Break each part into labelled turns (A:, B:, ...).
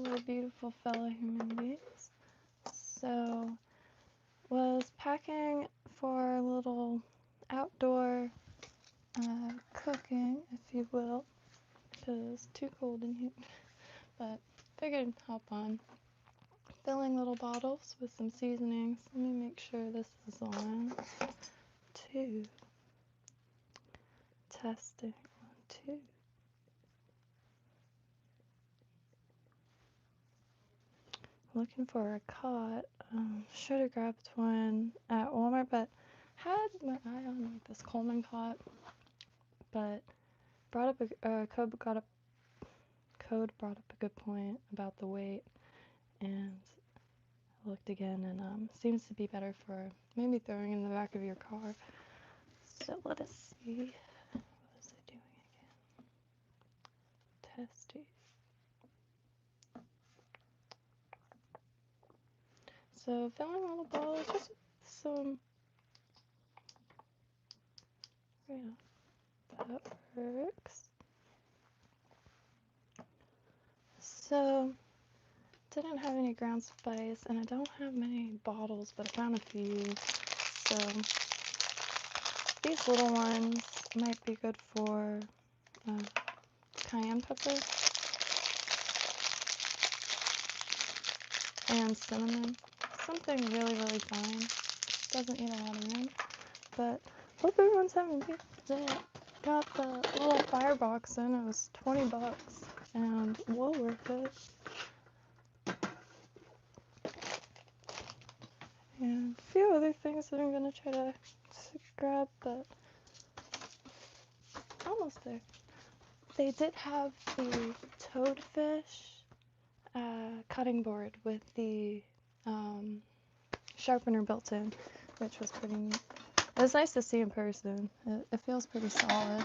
A: Hello, beautiful fellow human beings. So, was packing for a little outdoor cooking, if you will, because it's too cold in here. But figured hop on. Filling little bottles with some seasonings. Let me make sure this is on. 2. Testing. 1, 2. Looking for a cot. Should have grabbed one at Walmart, but had my eye on like this Coleman cot. But brought up Code brought up a good point about the weight, and I looked again, and seems to be better for maybe throwing in the back of your car. So let us see. What was I doing again? Testy. So filling little bottles, just some. Yeah, that works. So didn't have any ground spice, and I don't have many bottles, but I found a few. So these little ones might be good for cayenne pepper and cinnamon. Something really, really fine. Doesn't eat a lot of room, but hope everyone's having good day. Got the little Firebox in. It was $20 and well worth it. And a few other things that I'm gonna try to grab, but almost there. They did have the toadfish cutting board with the sharpener built in, which was pretty neat. It was nice to see in person. It feels pretty solid.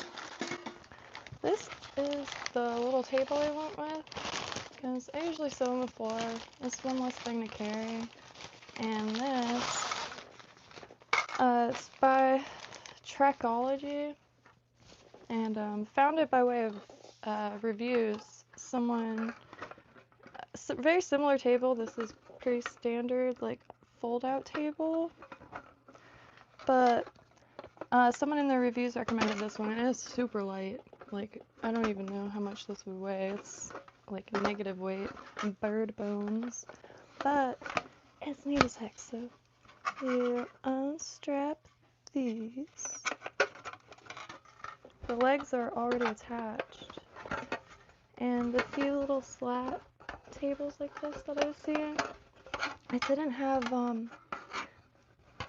A: This is the little table I went with, because I usually sit on the floor. It's one less thing to carry. And this, it's by Trekology, and found it by way of reviews. Someone, very similar table. This is pretty standard, like fold-out table, but someone in the reviews recommended this one, and it is super light. Like, I don't even know how much this would weigh. It's like negative weight, and bird bones, but it's neat as heck. So you unstrap these. The legs are already attached, and the few little slat tables like this that I was seeing, I didn't have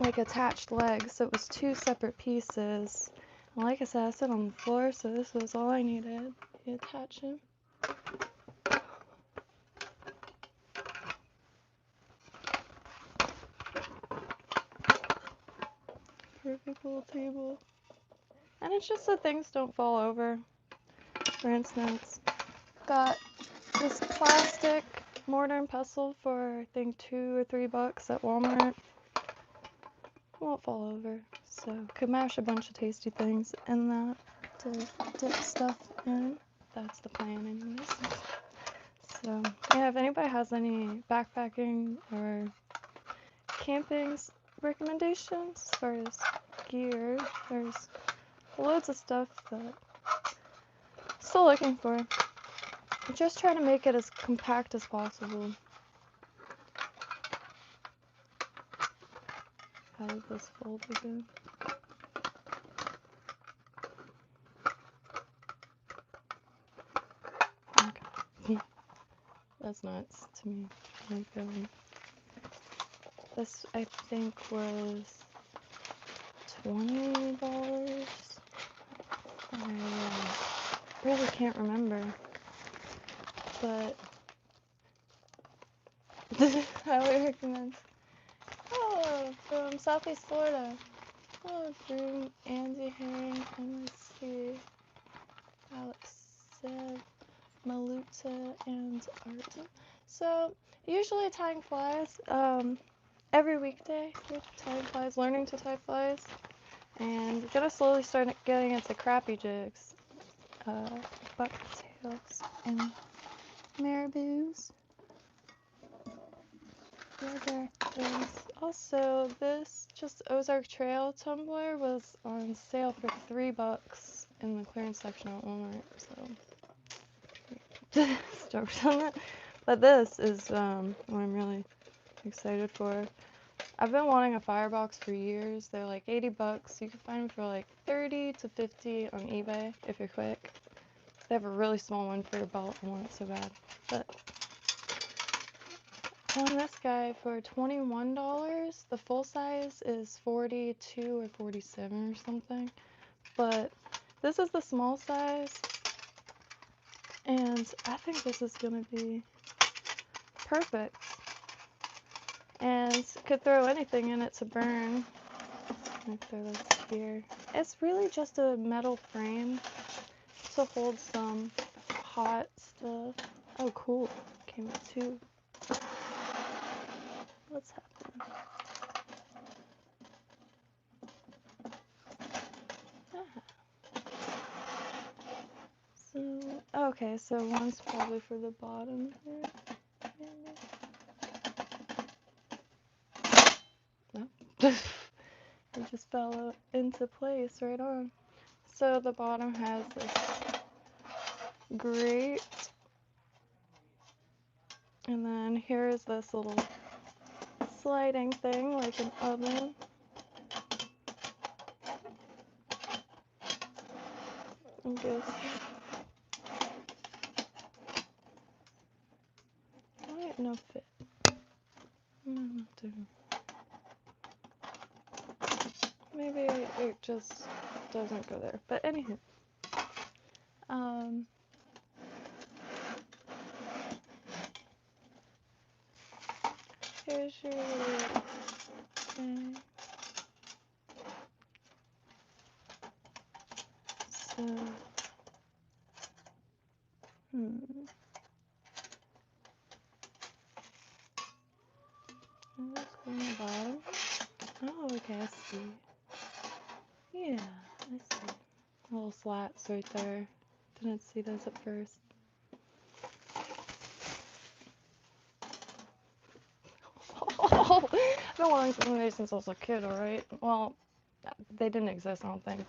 A: like attached legs, so it was 2 separate pieces. And like I said, I sit on the floor, so this was all I needed. You attach them. Perfect little table. And it's just so things don't fall over. For instance, got this plastic mortar and pestle for I think $2 or $3 at Walmart. Won't fall over, so could mash a bunch of tasty things in that to dip stuff in. That's the plan anyways. So yeah, if anybody has any backpacking or camping recommendations as far as gear, there's loads of stuff that I'm still looking for. I'm just trying to make it as compact as possible. How did this fold again? Okay. That's nuts to me. Like, this I think was $20. I really can't remember, but highly recommend. Oh, from Southeast Florida. Oh, from Andy Herring, MSC, Alex Seb, Maluta, and Arden. So, usually tying flies, every weekday, tying flies, learning to tie flies, and gonna slowly start getting into crappie jigs, bucktails, and marabous. other things. Also, this just Ozark Trail tumbler was on sale for $3 in the clearance section at Walmart, so stoked on that. But this is what I'm really excited for. I've been wanting a Firebox for years. They're like $80. You can find them for like 30 to 50 on eBay if you're quick. They have a really small one for your belt. I want it so bad. But on this guy for $21. The full size is 42 or 47 or something. But this is the small size. And I think this is going to be perfect. And could throw anything in it to burn. I'm going to throw this here. It's really just a metal frame to hold some hot stuff. Oh, cool. Came with two. What's happening? So, okay, so one's probably for the bottom here. Maybe. No. It just fell into place right on. So the bottom has this grate. And then here's this little sliding thing like an oven. I guess. I have no fit. Maybe it just doesn't go there. But anywho. Here's your little thing. So, let's go on the bottom. Oh, okay, I see. Yeah, I see. Little slats right there. Didn't see those at first. Oh, I've been wanting something like since I was a kid, alright? Well, they didn't exist, I don't think.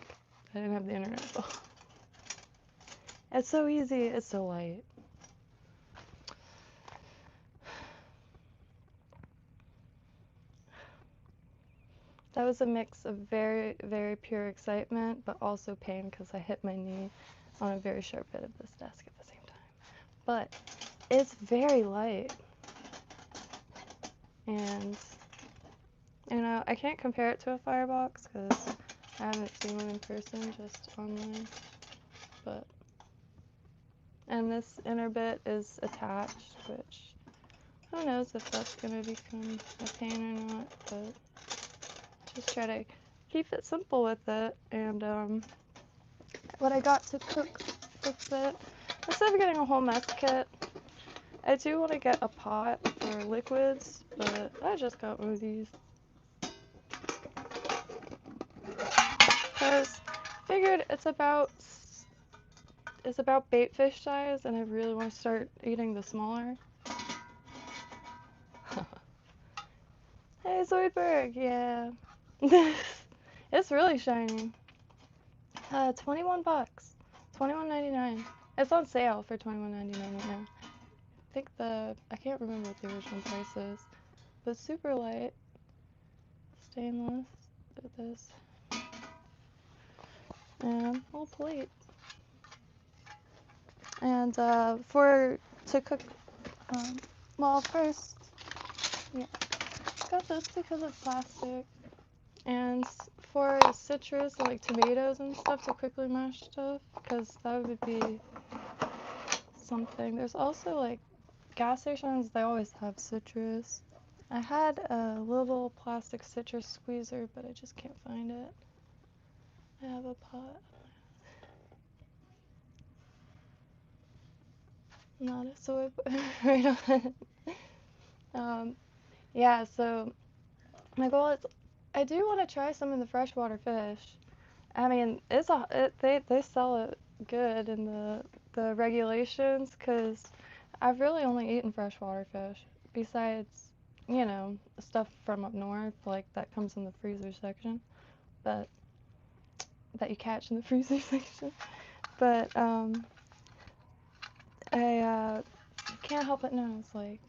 A: I didn't have the internet, so. It's so easy, it's so light. That was a mix of very, very pure excitement, but also pain because I hit my knee on a very sharp bit of this desk at the same time. But it's very light. And, you know, I can't compare it to a Firebox because I haven't seen one in person, just online. But, and this inner bit is attached, which who knows if that's going to become a pain or not, but just try to keep it simple with it. And what I got to cook with it, instead of getting a whole mess kit, I do want to get a pot for liquids, but I just got one of these. Because I figured it's about bait fish size, and I really want to start eating the smaller. Hey, Zoidberg, yeah. It's really shiny. $21. $21.99. It's on sale for $21.99 right now. I can't remember what the original price is, but super light, stainless. Look at this. And little plate. And to cook, well, first, yeah, got this because it's plastic. And for citrus, like tomatoes and stuff, to quickly mash stuff, because that would be something. There's also like gas stations, they always have citrus. I had a little plastic citrus squeezer, but I just can't find it. I have a pot. Not a soy right on it. Yeah, so my goal is, I do want to try some of the freshwater fish. I mean, they sell it good in the regulations, because I've really only eaten freshwater fish. Besides, you know, stuff from up north, like that comes in the freezer section, but that you catch in the freezer section. But I can't help but notice, like,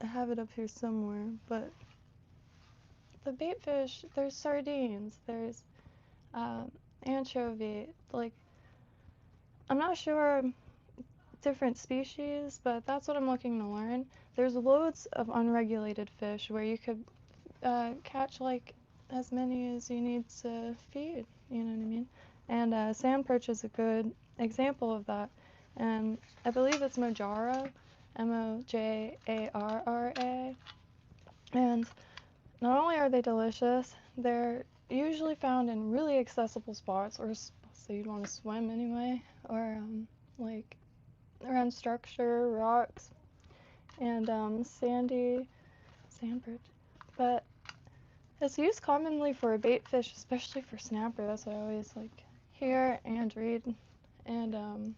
A: I have it up here somewhere, but the bait fish, there's sardines, there's anchovy, like, I'm not sure different species, but that's what I'm looking to learn. There's loads of unregulated fish where you could catch like as many as you need to feed, you know what I mean? And sand perch is a good example of that. And I believe it's Mojara, Mojarra. And not only are they delicious, they're usually found in really accessible spots, or so you'd want to swim anyway, or like around structure, rocks, and sandy sand perch. But it's used commonly for a bait fish, especially for snapper. That's what I always like hear and read. And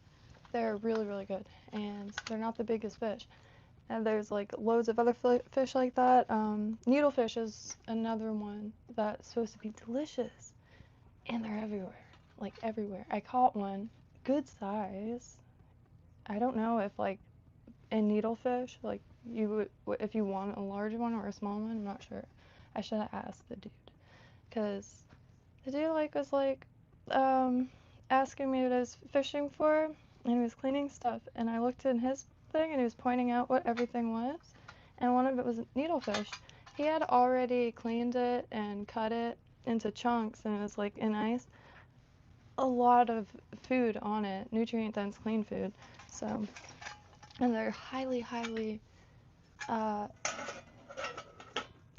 A: they're really, really good. And they're not the biggest fish. And there's like loads of other fish like that. Needlefish is another one that's supposed to be delicious. And they're everywhere. Like everywhere. I caught one, good size. I don't know if like in needlefish, like you would, if you want a large one or a small one, I'm not sure. I should have asked the dude. Because the dude like was like asking me what I was fishing for, and he was cleaning stuff, and I looked in his thing and he was pointing out what everything was, and one of it was needlefish. He had already cleaned it and cut it into chunks, and it was like in ice. A lot of food on it, nutrient dense clean food. So, and they're highly, highly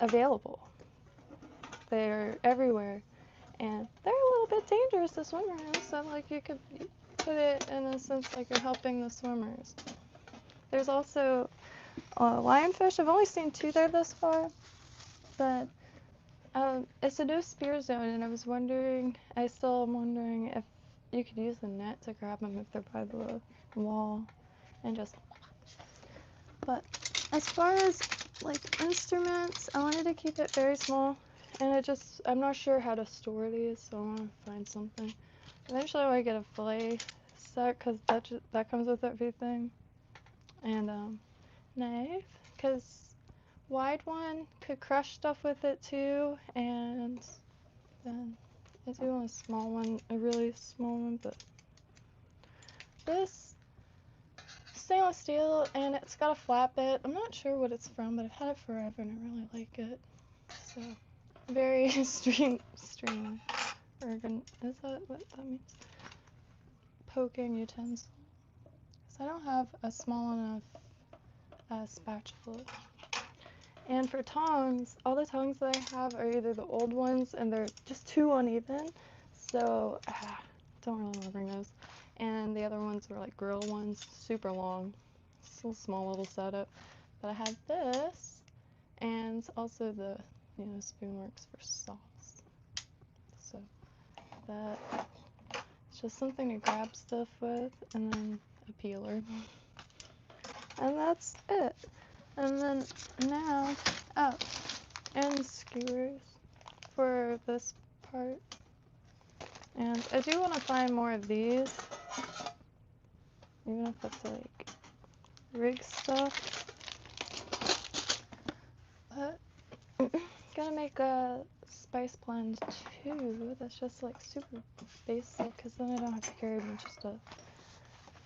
A: available. They're everywhere. And they're a little bit dangerous to swim around, so like you could put it in a sense like you're helping the swimmers. There's also lionfish. I've only seen 2 there this far, but it's a no spear zone, and I still am wondering if you could use the net to grab them if they're by the wall and just. But as far as like instruments, I wanted to keep it very small. And I'm not sure how to store these, so I want to find something. Eventually I want to get a fillet set, because that comes with everything. And knife, because wide one could crush stuff with it too. And then I do want a small one, a really small one, but this stainless steel, and it's got a flat bit. I'm not sure what it's from, but I've had it forever and I really like it. So. Very streamlined. Is that what that means? Poking utensil. Because I don't have a small enough spatula. And for tongs, all the tongs that I have are either the old ones and they're just too uneven. So, don't really want to bring those. And the other ones are like grill ones, super long. Still a small little setup. But I have this, and also the spoon works for sauce. So that it's just something to grab stuff with, and then a peeler. And that's it. And then now, and skewers for this part. And I do want to find more of these, even if it's like rig stuff. But gonna make a spice blend too. That's just like super basic, because then I don't have to carry a bunch of stuff.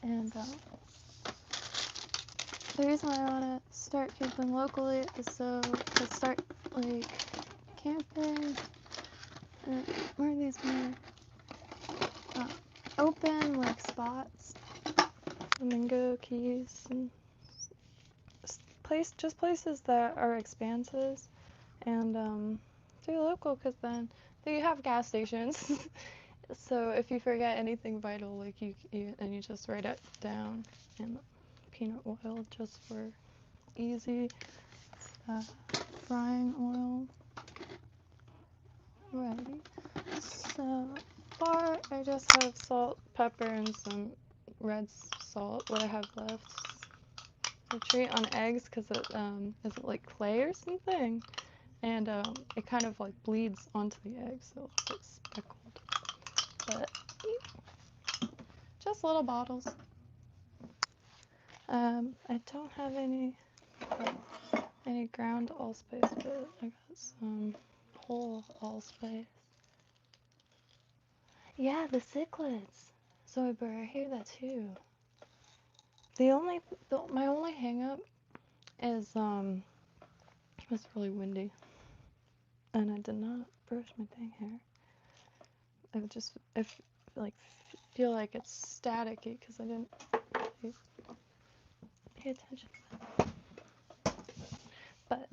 A: And the reason I want to start camping locally is so to start like camping. Where are these more open like spots? Flamingo keys and places that are expanses. And do local, because then you have gas stations. So if you forget anything vital, like you just write it down. And peanut oil just for easy frying oil. Ready. So far I just have salt, pepper, and some red salt, what I have left. the treat on eggs because it is it like clay or something, and it kind of like bleeds onto the egg, so it looks like speckled. But just little bottles. I don't have any ground allspice, but I got some whole allspice. Yeah, the cichlids. So I hear that too. My only hang up is it was really windy, and I did not brush my dang hair. I feel like it's staticky because I didn't really pay attention. But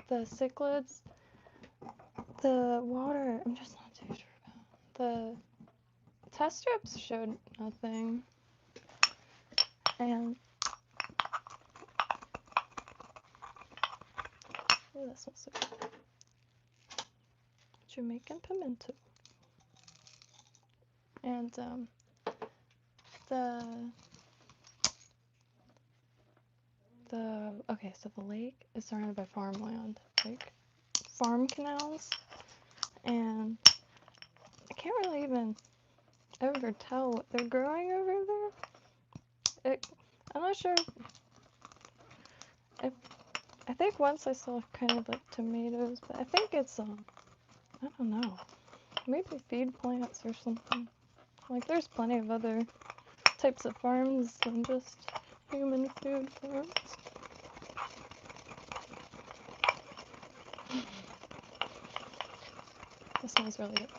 A: the cichlids, the water, I'm just not too sure about. The test strips showed nothing, and oh, that smells so good. Jamaican pimento. And okay, so the lake is surrounded by farmland, like farm canals, and I can't really even ever tell what they're growing over there. I'm not sure if I think once I saw kind of like tomatoes, but I think it's I don't know, maybe feed plants or something. Like there's plenty of other types of farms than just human food farms. This smells really good.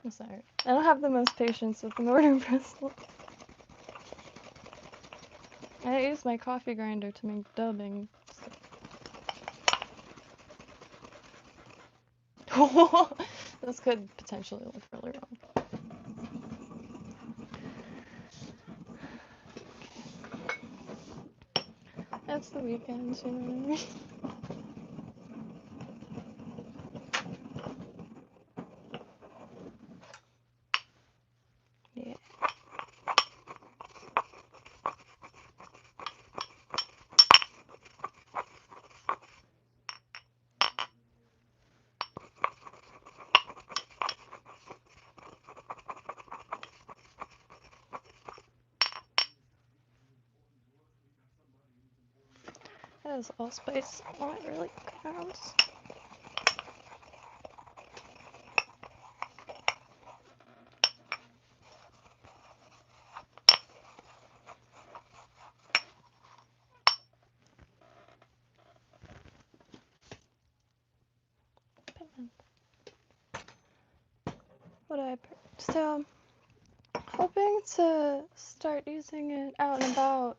A: I'm sorry. I don't have the most patience with the mortar and pestle. I use my coffee grinder to make dubbing. This could potentially look really wrong. It's the weekend, you know what I mean? Yeah. That is allspice while it really counts. So, hoping to start using it out and about,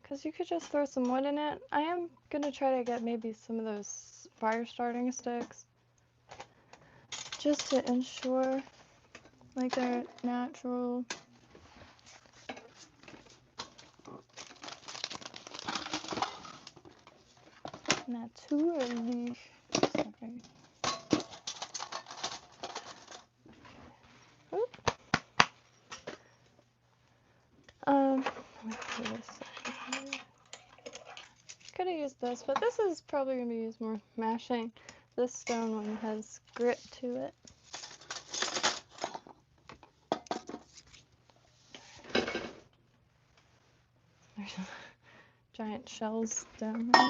A: because you could just throw some wood in it. I am going to try to get maybe some of those fire starting sticks, just to ensure like they're natural. Naturally. Sorry. Oop. Could have used this, but this is probably going to be used more mashing. This stone one has grit to it. There's giant shells down there.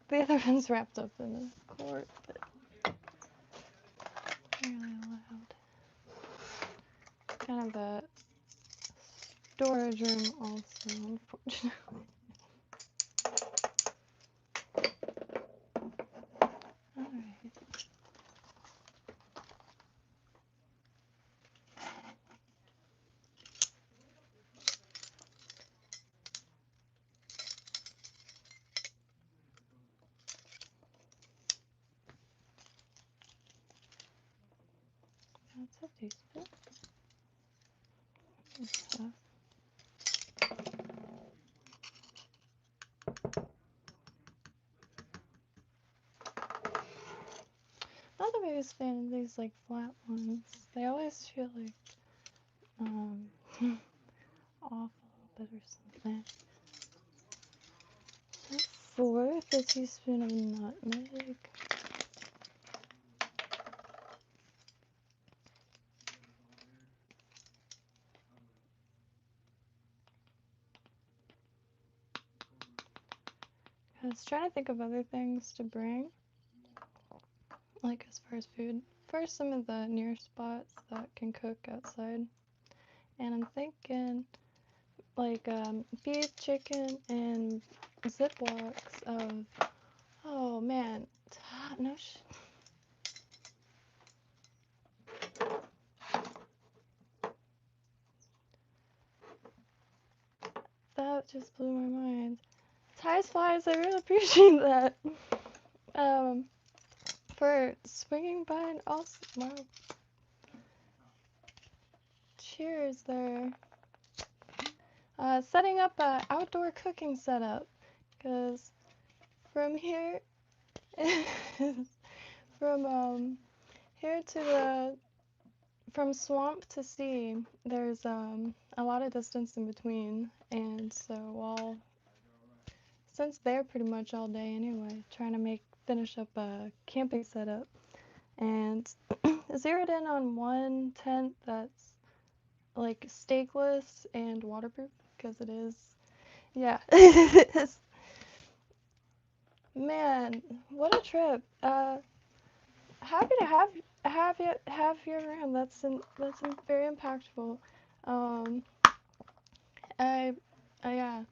A: The other one's wrapped up in a cord, but really loud. Kind of a storage room also, unfortunately. Alright. a teaspoon. So, not the biggest fan of these like flat ones. They always feel like off a little bit or something. So 1/4 teaspoon of nutmeg. I was trying to think of other things to bring, like as far as food. First, some of the near spots that can cook outside. And I'm thinking like beef, chicken, and Ziplocs of, oh man, no that just blew my mind. Ties flies, I really appreciate that. For swinging by and also, wow. Cheers there. Setting up a outdoor cooking setup, because from here, from here to from swamp to sea, there's a lot of distance in between, and so since they're pretty much all day anyway, trying to finish up a camping setup, and zeroed in on one tent that's like stakeless and waterproof, because it is, yeah, it is. Man, what a trip. Happy to have you around. That's very impactful. Um, I yeah.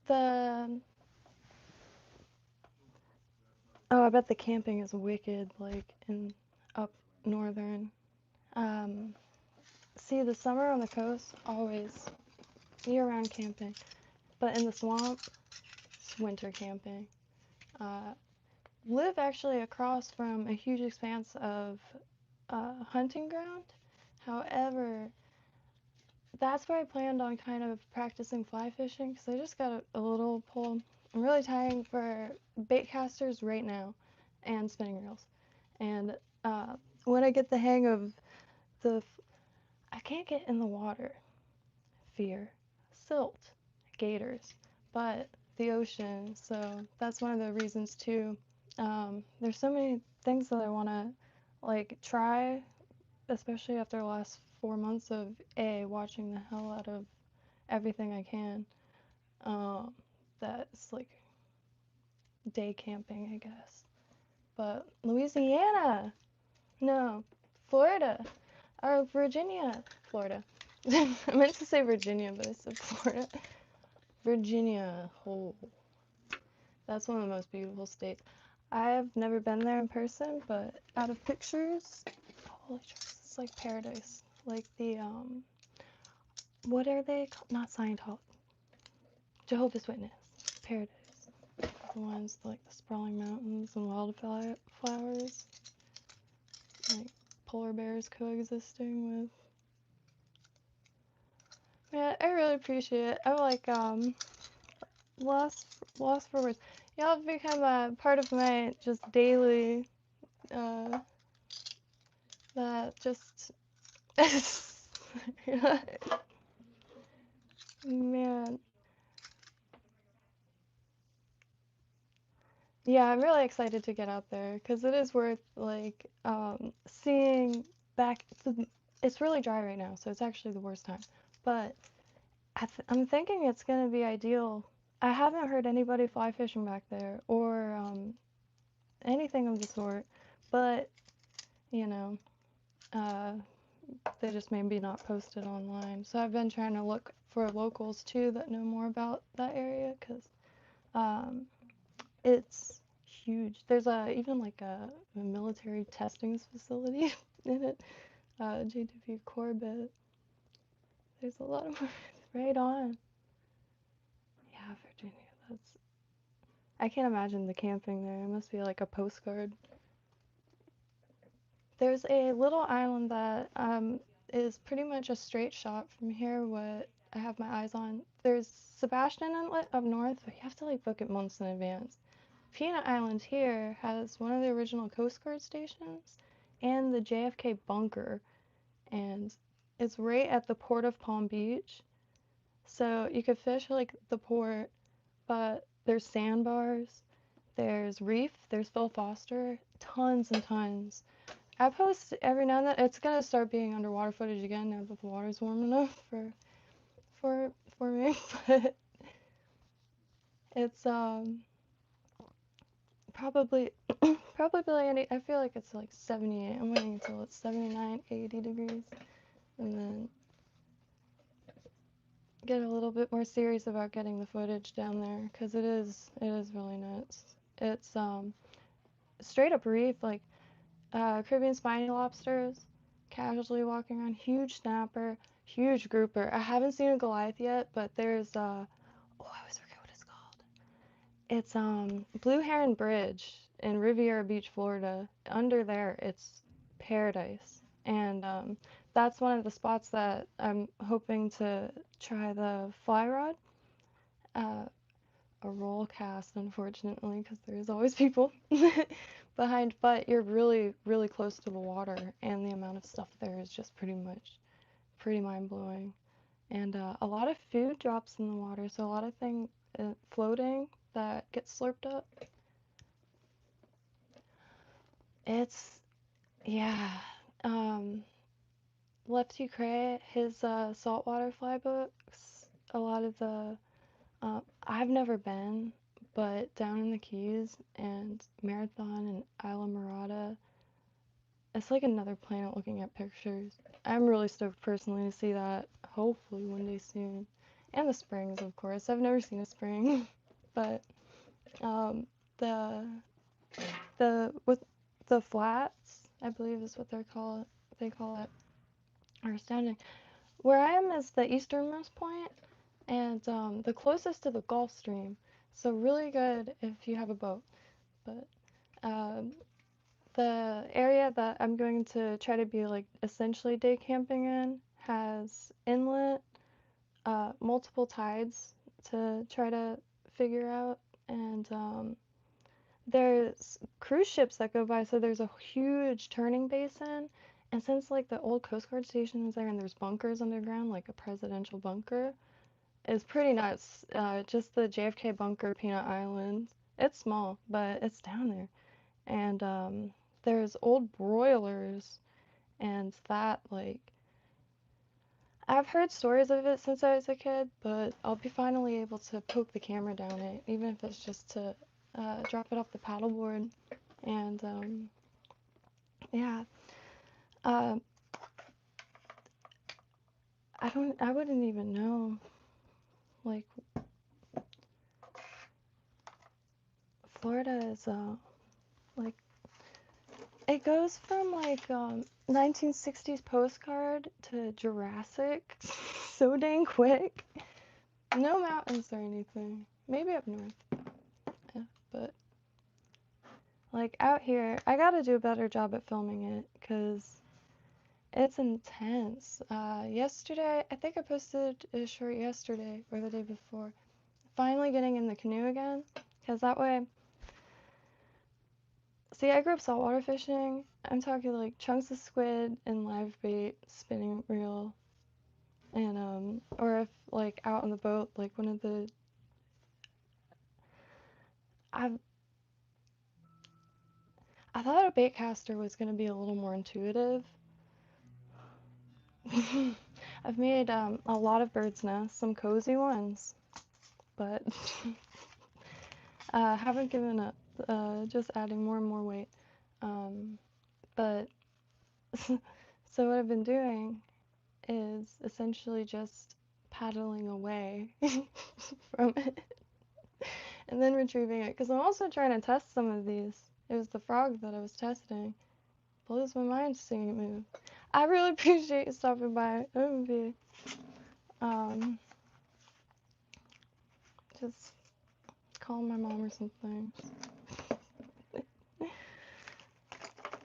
A: the I bet the camping is wicked, like in up northern. See, the summer on the coast, always year-round camping, but in the swamp, it's winter camping. Live actually across from a huge expanse of hunting ground. However, that's where I planned on kind of practicing fly fishing, because I just got a little pole. I'm really tying for bait casters right now and spinning reels. And when I get the hang of I can't get in the water. Fear. Silt. Gators. But the ocean, so that's one of the reasons too. There's so many things that I want to like try, especially after the last 4 months of watching the hell out of everything I can. That's like day camping, I guess. But Louisiana, no, Florida, or Virginia, Florida. I meant to say Virginia, but I said Florida. Virginia, oh, that's one of the most beautiful states. I've never been there in person, but out of pictures, holy trucks, it's like paradise. Like the, what are they called? Not Scientology. Jehovah's Witness. Paradise. The ones like the sprawling mountains and wildflowers. Like polar bears coexisting with. Man, I really appreciate it. I'm like, lost for words. Y'all have become a part of my just daily, that just, man. Yeah, I'm really excited to get out there, because it is worth, like, seeing back. It's really dry right now, so it's actually the worst time. But I'm thinking it's going to be ideal. I haven't heard anybody fly fishing back there, or anything of the sort, but, you know, they just maybe not posted online. So I've been trying to look for locals, too, that know more about that area, because it's huge. There's even like a military testing facility in it. JW Corbett. There's a lot of right on. Yeah, Virginia. I can't imagine the camping there. It must be like a postcard. there's a little island that is pretty much a straight shot from here, what I have my eyes on. There's Sebastian Inlet up north, but you have to like book it months in advance. Peanut Island here has one of the original Coast Guard stations and the JFK bunker, and it's right at the port of Palm Beach. So you could fish like the port, but there's sandbars, there's reef, there's Phil Foster, tons and tons. I post every now and then. It's gonna start being underwater footage again now that the water's warm enough for me. But it's probably probably I feel like it's like 78. I'm waiting until it's 79, 80 degrees, and then get a little bit more serious about getting the footage down there, because it is really nuts. It's straight up reef, like Caribbean spiny lobsters casually walking around, huge snapper, huge grouper. I haven't seen a Goliath yet, but there's oh, I always forget what it's called. It's Blue Heron Bridge in Riviera Beach, Florida. Under there, it's paradise. And that's one of the spots that I'm hoping to try the fly rod. A roll cast, unfortunately, because there's always people behind, but you're really, really close to the water, and the amount of stuff there is just pretty mind-blowing. And a lot of food drops in the water, so a lot of things floating that get slurped up. It's, yeah. Lefty Cray, his saltwater fly books, a lot of the I've never been, but down in the Keys and Marathon and Isla Mirada, it's like another planet looking at pictures. I'm really stoked personally to see that, hopefully one day soon. And the springs, of course. I've never seen a spring, but um, the with the flats, I believe is what they call it, are astounding. Where I am is the easternmost point, and the closest to the Gulf Stream, so really good if you have a boat. But um, the area that I'm going to try to be like essentially day camping in has inlet, multiple tides to try to figure out, and there's cruise ships that go by, so there's a huge turning basin. And since like the old Coast Guard station is there and there's bunkers underground, like a presidential bunker, it's pretty nuts. Just the JFK bunker, Peanut Island. It's small, but it's down there. And there's old broilers, and that, like, I've heard stories of it since I was a kid, but I'll be finally able to poke the camera down it, even if it's just to drop it off the paddleboard. And yeah, uh, I wouldn't even know, like, Florida is like, it goes from like 1960s postcard to Jurassic so dang quick. No mountains or anything. Maybe up north. Yeah, but like out here, I gotta do a better job at filming it because it's intense. Yesterday, I think I posted a short yesterday or the day before. Finally getting in the canoe again, because that way. See, I grew up saltwater fishing. I'm talking like chunks of squid and live bait, spinning reel, and or if like out on the boat, like one of the, I thought a bait caster was gonna be a little more intuitive. I've made a lot of birds' nests, some cozy ones, but haven't given up. Just adding more and more weight. But so what I've been doing is essentially just paddling away from it and then retrieving it, because I'm also trying to test some of these. It was the frog that I was testing. Blows my mind seeing it move. I really appreciate you stopping by. OMB. Just call my mom or something.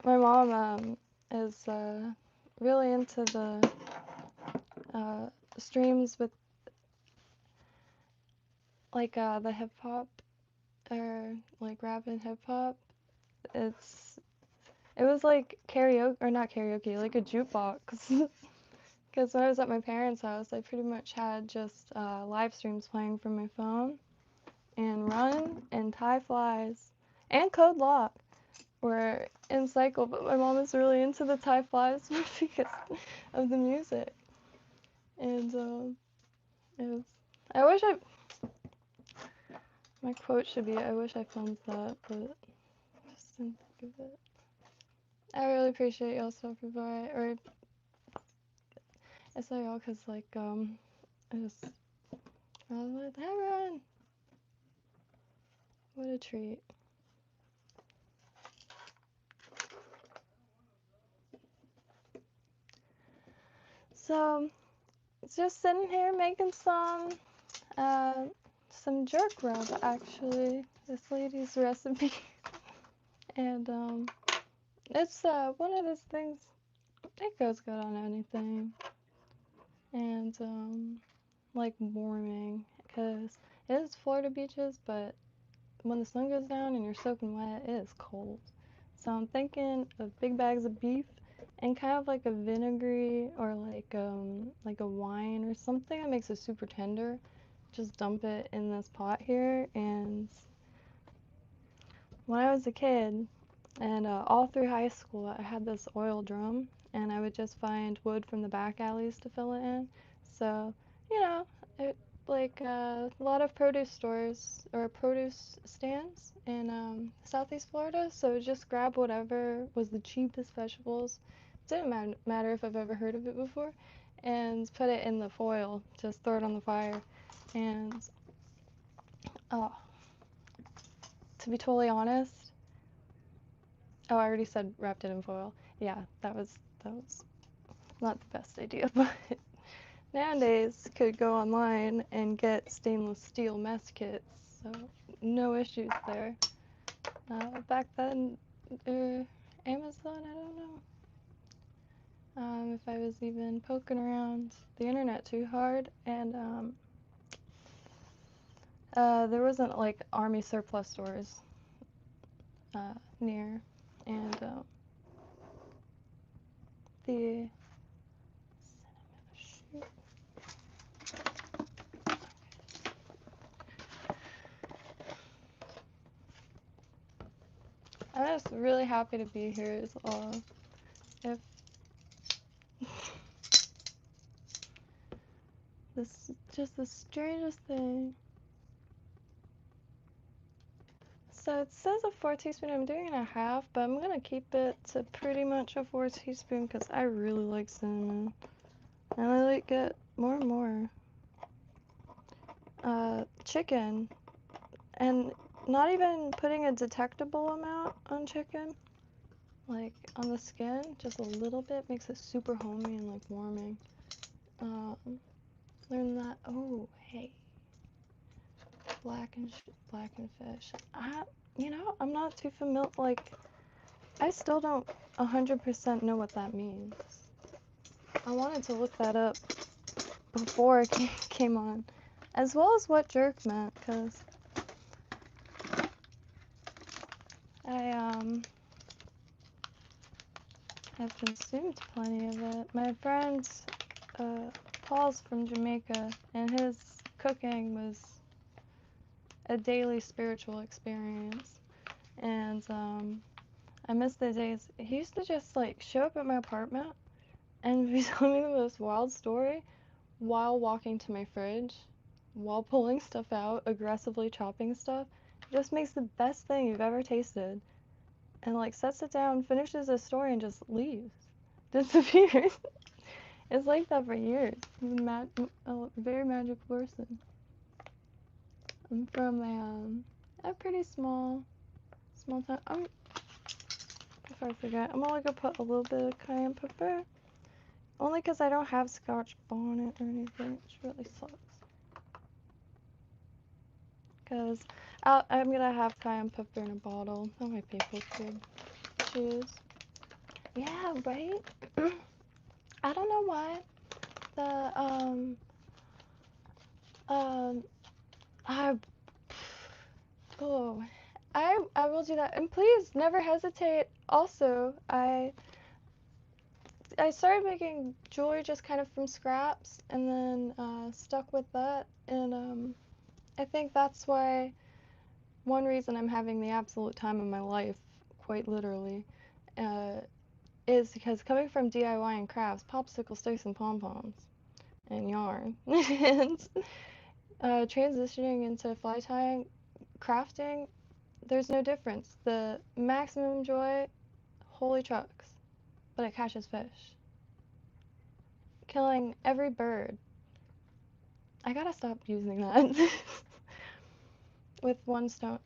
A: My mom is really into the streams with like the hip hop or like rap and hip hop. It was like karaoke, or not karaoke, like a jukebox. Because when I was at my parents' house, I pretty much had just live streams playing from my phone, and Run and Tie Flies and Code Lock were in cycle, but my mom is really into the Tie Flies because of the music. And it was, I wish my quote should be, I wish I filmed that, but I just didn't think of it. I really appreciate y'all stopping by, or I say y'all because like, I was like, hey, Run! What a treat. So, just sitting here making some jerk rub, actually. This lady's recipe. And, it's, one of those things, it goes good on anything. And, like warming, because it is Florida beaches, but when the sun goes down and you're soaking wet, it is cold. So I'm thinking of big bags of beef and kind of like a vinegary or like a wine or something that makes it super tender. Just dump it in this pot here. And when I was a kid and all through high school, I had this oil drum and I would just find wood from the back alleys to fill it in. So, you know, it, like a lot of produce stores or produce stands in Southeast Florida. So just grab whatever was the cheapest vegetables. Didn't matter if I've ever heard of it before, and put it in the foil. Just throw it on the fire, and oh, to be totally honest, oh, I already said wrapped it in foil. Yeah, that was not the best idea, but nowadays could go online and get stainless steel mess kits, so no issues there. Back then, Amazon, I don't know if I was even poking around the internet too hard, and there wasn't like army surplus stores near, and the shoot. I'm just really happy to be here is all. If this is just the strangest thing. So it says a 4 teaspoon. I'm doing it a half, but I'm gonna keep it to pretty much a 4 teaspoon because I really like cinnamon. And I like it more and more. Chicken. And not even putting a detectable amount on chicken. Like on the skin, just a little bit makes it super homey and like warming. Learn that. Oh, hey. Blackened fish. I'm not too familiar. Like, I still don't 100% know what that means. I wanted to look that up before it came on, as well as what jerk meant, because I have consumed plenty of it. My friend Paul's from Jamaica, and his cooking was a daily spiritual experience, and I miss the days. He used to just like show up at my apartment and be telling me the most wild story while walking to my fridge, while pulling stuff out, aggressively chopping stuff. It just makes the best thing you've ever tasted. And like sets it down, finishes the story, and just leaves. Disappears. It's like that for years. He's a very magical person. I'm from a pretty small town. If I forget, I'm only gonna put a little bit of cayenne pepper. Only because I don't have Scotch bonnet or anything, which really sucks. Because I'm gonna have cayenne pepper in a bottle. That might be a good choose. Yeah, right? I don't know why the, um, I, oh, I will do that. And please never hesitate. Also, I started making jewelry just kind of from scraps and then stuck with that. And I think that's why one reason I'm having the absolute time of my life, quite literally, uh, is because coming from DIY and crafts, popsicle sticks and pom-poms and yarn, and transitioning into fly tying, crafting, there's no difference. The maximum joy, holy trucks, but it catches fish. Killing every bird. I gotta stop using that with one stone.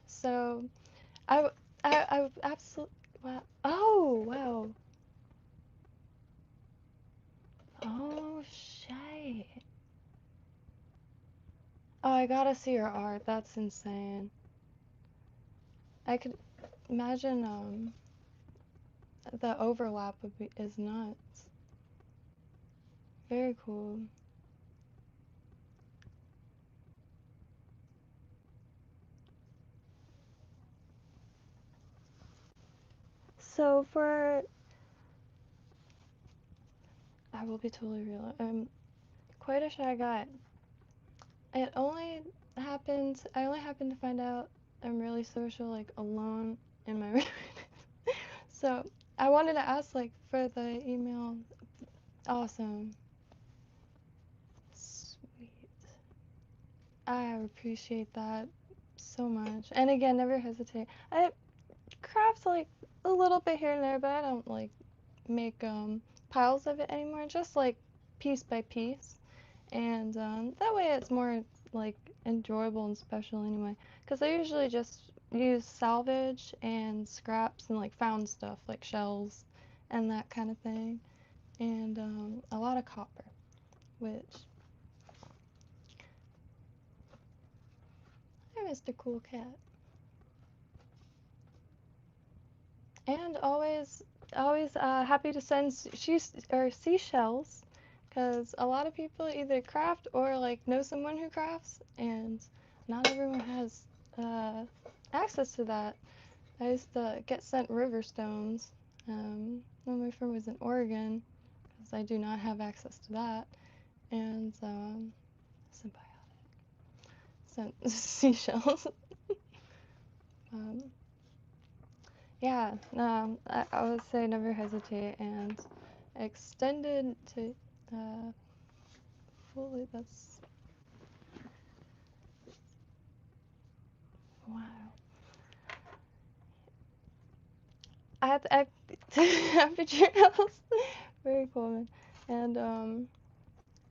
A: So I, I absolutely, wow. Oh, wow. Oh, shit. Oh, I gotta see your art. That's insane. I could imagine the overlap would be is nuts. Very cool. So for I will be totally real. I'm quite a shy guy. It only I only happened to find out I'm really social like alone in my room. So I wanted to ask like for the email. Awesome. Sweet. I appreciate that so much. And again, never hesitate. I craft like a little bit here and there, but I don't like make piles of it anymore. Just like piece by piece, and that way it's more like enjoyable and special anyway. Because I usually just use salvage and scraps and like found stuff like shells and that kind of thing, and a lot of copper, which I missed a cool cat. And always happy to send seashells, because a lot of people either craft or like know someone who crafts, and not everyone has uh, access to that. I used to get sent river stones when my friend was in Oregon, because I do not have access to that, and symbiotic sent seashells. um, Yeah, no, I would say never hesitate and extended to uh, fully. That's wow. I happy trails. Very cool, man. And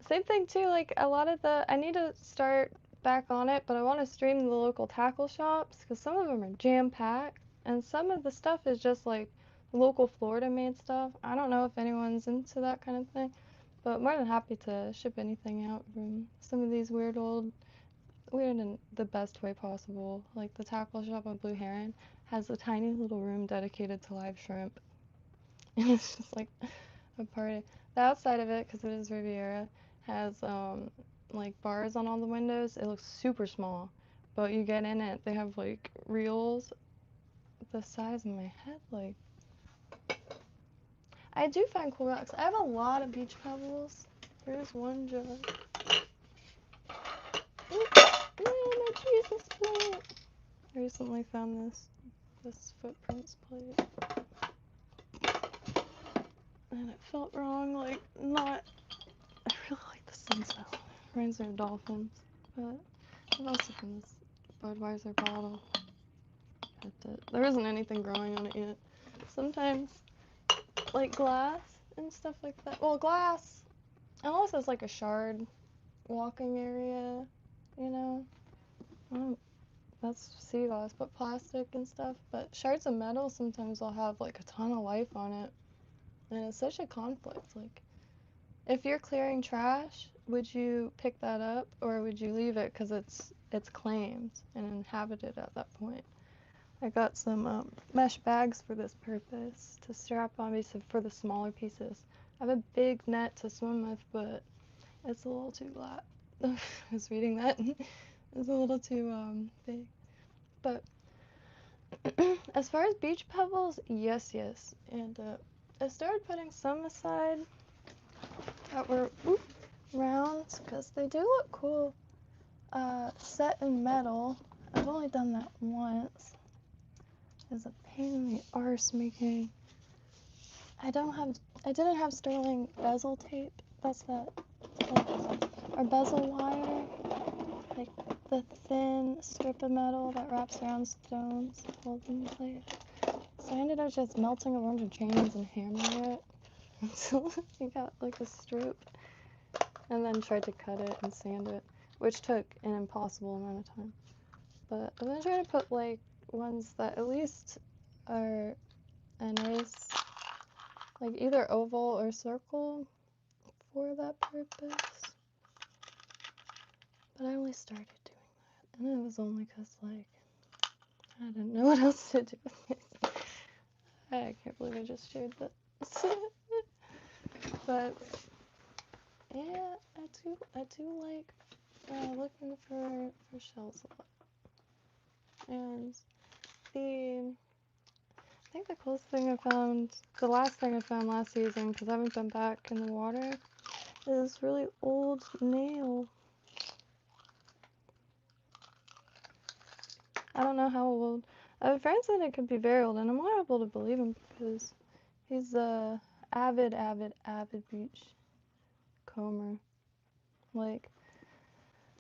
A: same thing too. Like a lot of I need to start back on it, but I want to stream the local tackle shops because some of them are jam packed, and some of the stuff is just like local Florida made stuff. I don't know if anyone's into that kind of thing. But more than happy to ship anything out from some of these weird in the best way possible. Like the tackle shop on Blue Heron has a tiny little room dedicated to live shrimp. And it's just like a party. The outside of it, because it is Riviera, has like bars on all the windows. It looks super small. But you get in it, they have like reels the size of my head. Like, I do find cool rocks. I have a lot of beach pebbles. Here's one jug. My Jesus plant. I recently found this footprints plate, and it felt wrong. Like not. I really like the sunset. Reminds me of dolphins, but I've also found this Budweiser bottle. There isn't anything growing on it yet. Sometimes like glass and stuff like that. Well, glass, unless it's like a shard walking area, you know. I don't That's sea glass, but plastic and stuff. But shards of metal sometimes will have like a ton of life on it, and it's such a conflict. Like, if you're clearing trash, would you pick that up or would you leave it because it's claimed and inhabited at that point? I got some mesh bags for this purpose to strap on me for the smaller pieces. I have a big net to swim with, but it's a little too flat. I was reading that. It's a little too big. But as far as beach pebbles, yes. And I started putting some aside that were round because they do look cool. Set in metal. I've only done that once. It's a pain in the arse making. I didn't have sterling bezel tape. That's that, or bezel wire, like the thin strip of metal that wraps around stones to hold them in place. So I ended up just melting a bunch of chains and hammering it until you got like a strip, and then tried to cut it and sand it, which took an impossible amount of time. But I'm gonna try to put like ones that at least are a nice, like either oval or circle for that purpose. But I only started doing that, and it was only because like I didn't know what else to do with it. I can't believe I just shared that. But yeah, I do like looking for shells a lot. And I think the coolest thing I found, the last thing I found last season, because I haven't been back in the water, is this really old nail. I don't know how old. A friend said it could be very old, and I'm more able to believe him because he's a avid beach comber. Like,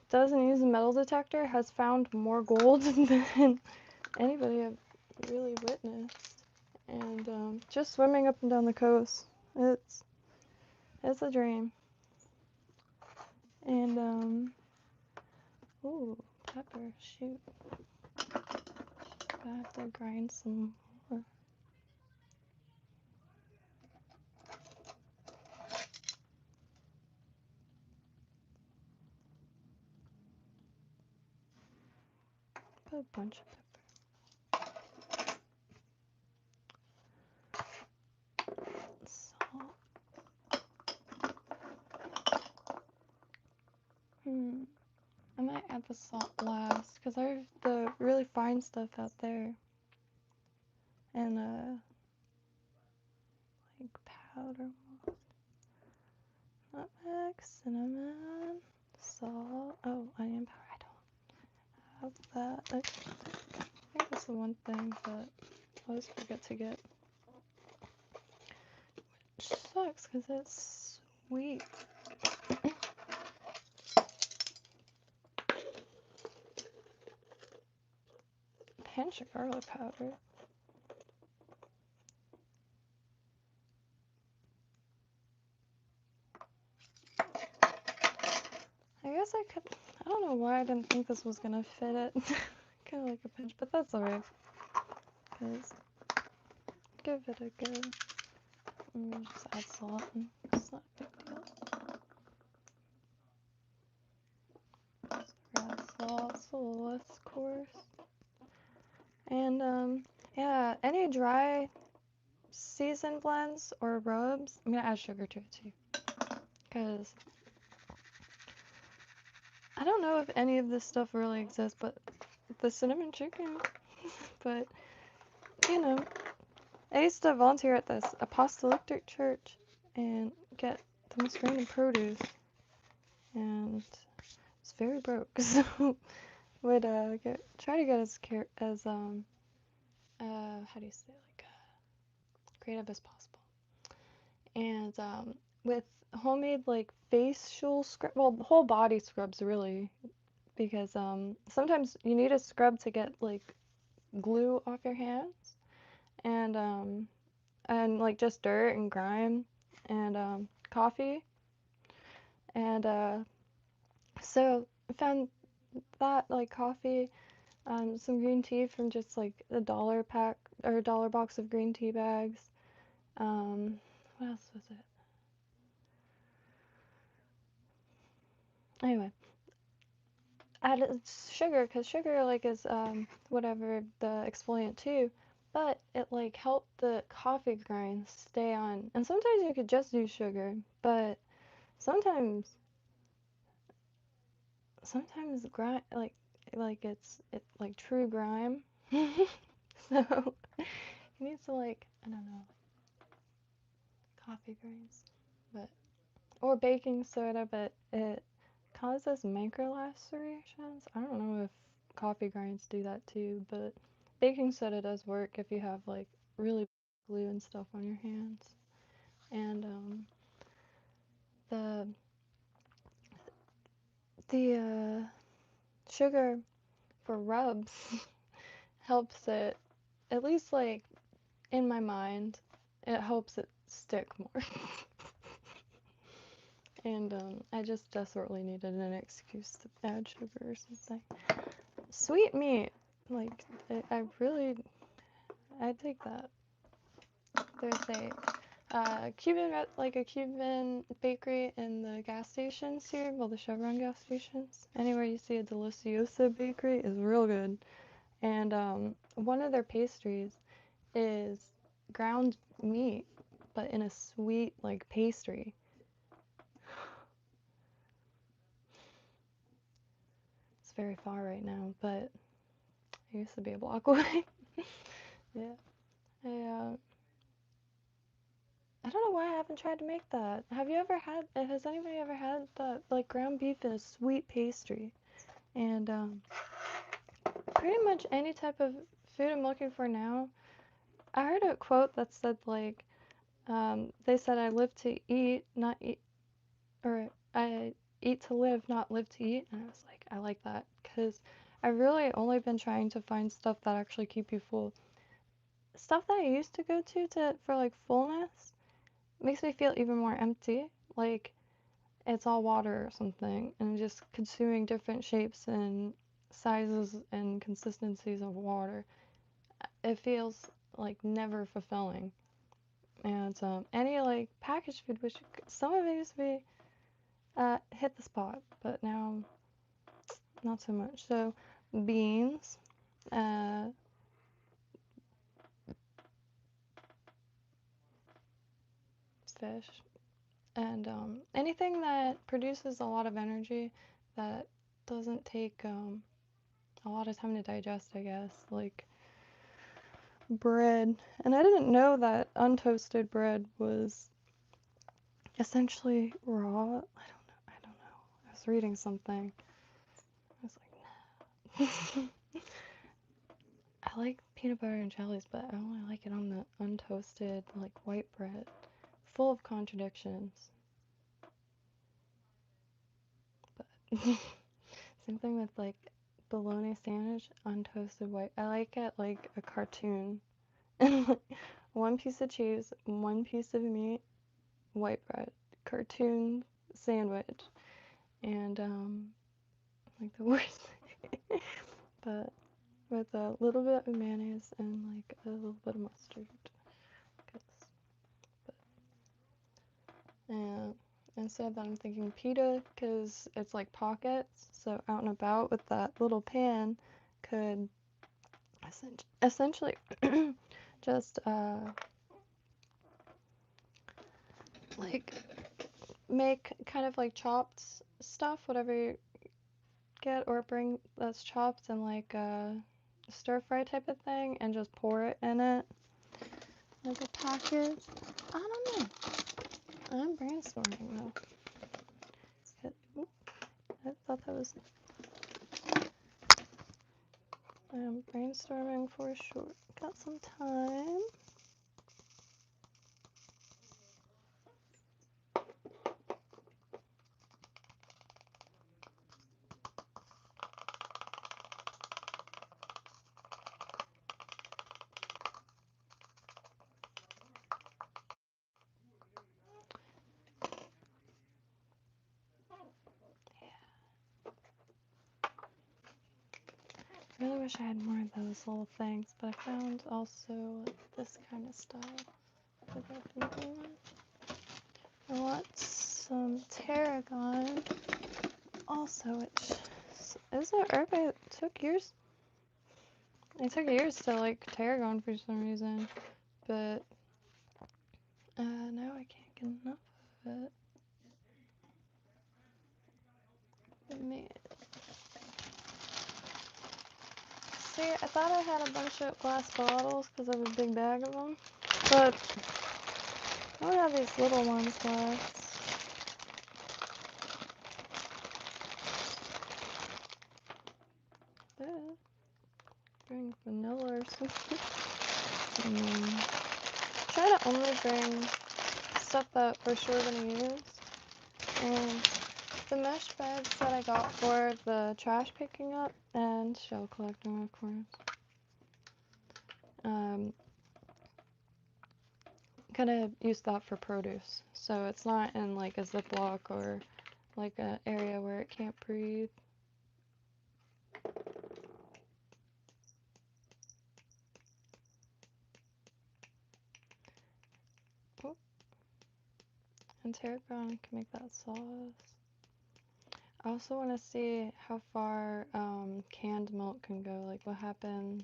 A: doesn't use a metal detector, has found more gold than anybody I've really witnessed. And just swimming up and down the coast, it's a dream. And ooh, pepper, shoot. I have to grind some more. Put a bunch of pepper. Salt. I might add the salt last because I have the really fine stuff out there. And like powder. Nutmeg, cinnamon, salt. Oh, onion powder. I don't have that. I think that's the one thing that I always forget to get. Which sucks because it's sweet. Pinch of garlic powder. I guess I could. I don't know why I didn't think this was gonna fit it. Kind of like a pinch, but that's alright. Cause give it a go. Just add salt. And it's not a big deal. Just add salt. It's a little less coarse. And yeah, any dry seasoned blends or rubs, I'm gonna add sugar to it too, because I don't know if any of this stuff really exists, but the cinnamon chicken. But you know, I used to volunteer at this apostolic church and get the most random produce, and it's very broke, so would try to get as how do you say, like creative as possible. And with homemade like facial scrub, well, whole body scrubs really, because sometimes you need a scrub to get like glue off your hands, and like just dirt and grime and coffee, and so I found that, like coffee, some green tea from just like a $1 pack or a $1 box of green tea bags. What else was it? Anyway, added sugar, because sugar like is whatever the exfoliant too, but it like helped the coffee grind stay on. And sometimes you could just do sugar, but sometimes grind like like true grime. So you need to like I don't know coffee grinds, but or baking soda, but it causes microlacerations. I don't know if coffee grinds do that too, but baking soda does work if you have like really glue and stuff on your hands. And the sugar for rubs helps it, at least like in my mind, it helps it stick more. And I just desperately needed an excuse to add sugar or something. Sweet meat, like I really, I take that. There's a Cuban bakery in the gas stations here, well the Chevron gas stations. Anywhere you see a Deliciosa bakery is real good. And one of their pastries is ground meat, but in a sweet like pastry. It's very far right now, but I used to be a block away. Yeah. I don't know why I haven't tried to make that. Has anybody ever had that, like ground beef in a sweet pastry? And pretty much any type of food I'm looking for now. I heard a quote that said like, they said I live to eat, not eat, or I eat to live, not live to eat. And I was like, I like that, because I've really only been trying to find stuff that actually keep you full. Stuff that I used to go to for like fullness makes me feel even more empty. Like it's all water or something, and just consuming different shapes and sizes and consistencies of water. It feels like never fulfilling. And any like packaged food, which some of it used to be hit the spot, but now not so much. So beans, uh, fish, and anything that produces a lot of energy that doesn't take a lot of time to digest, I guess, like bread. And I didn't know that untoasted bread was essentially raw. I don't know. I was reading something. I was like, nah. I like peanut butter and jellies, but I only like it on the untoasted, like white bread. Full of contradictions. But same thing with like bologna sandwich, untoasted white. I like it like a cartoon. One piece of cheese, one piece of meat, white bread, cartoon sandwich, and like the worst thing. But with a little bit of mayonnaise and like a little bit of mustard. And instead of that, I'm thinking pita, because it's like pockets, so out and about with that little pan could essentially just like make kind of like chopped stuff, whatever you get, or bring that's chopped and like a stir fry type of thing, and just pour it in it like a package. I don't know. I'm brainstorming though. I thought that was. I'm brainstorming for sure. Got some time. I really wish I had more of those little things, but I found also this kind of style. I want some tarragon also, which is it herb? It took years. It took years to like tarragon for some reason, but now I can't get enough of it. Man. See, I thought I had a bunch of glass bottles because I have a big bag of them, but I only have these little ones left. Bring vanilla or something. Try to only bring stuff that we're sure gonna use. And the mesh bags that I got for the trash picking up and shell collecting, of course. Gonna use that for produce, so it's not in like a Ziploc or like an area where it can't breathe. Oh. And tarragon can make that sauce. I also want to see how far canned milk can go, like what happens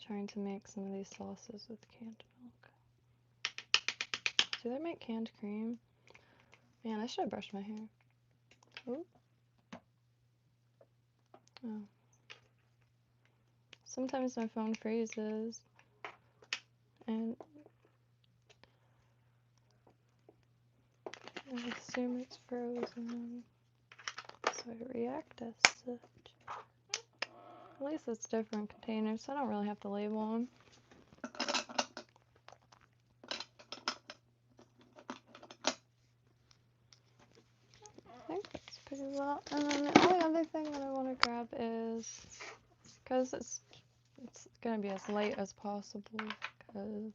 A: trying to make some of these sauces with canned milk. Do they make canned cream? Man, I should have brushed my hair. Ooh. Oh. Sometimes my phone freezes and I assume it's frozen, so I react as such. At least it's different containers, so I don't really have to label them. I think that's pretty well. And then the only other thing that I want to grab is, because it's going to be as late as possible, because I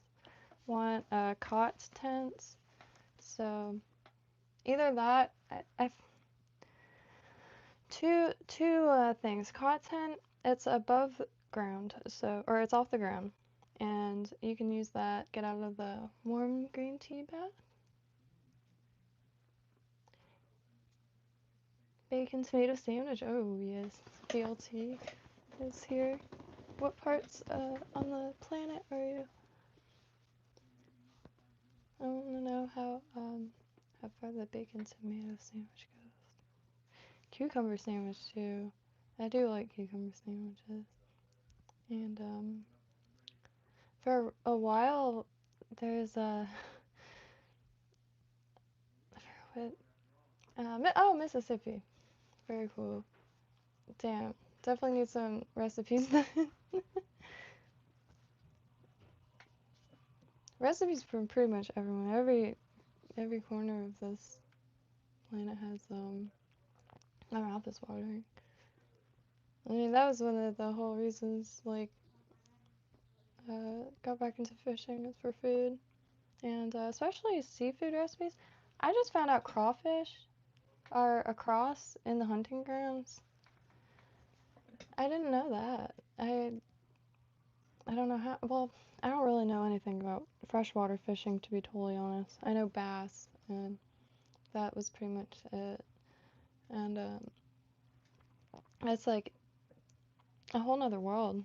A: want cot tents. So either that, two things. Cot tent, it's above ground, so, or it's off the ground, and you can use that, get out of the warm green tea bath. Bacon tomato sandwich, oh yes, BLT is here. What parts on the planet are you? I want to know how far the bacon tomato sandwich goes. Cucumber sandwich too. I do like cucumber sandwiches. And for a while there's oh, Mississippi. Very cool. Damn, definitely need some recipes then. Recipes from pretty much everyone. Every corner of this planet has my mouth is watering. I mean, that was one of the whole reasons, like, got back into fishing is for food. And especially seafood recipes. I just found out crawfish are across in the hunting grounds. I didn't know that. I don't know how, well, I don't really know anything about freshwater fishing, to be totally honest. I know bass, and that was pretty much it. And it's like a whole nother world.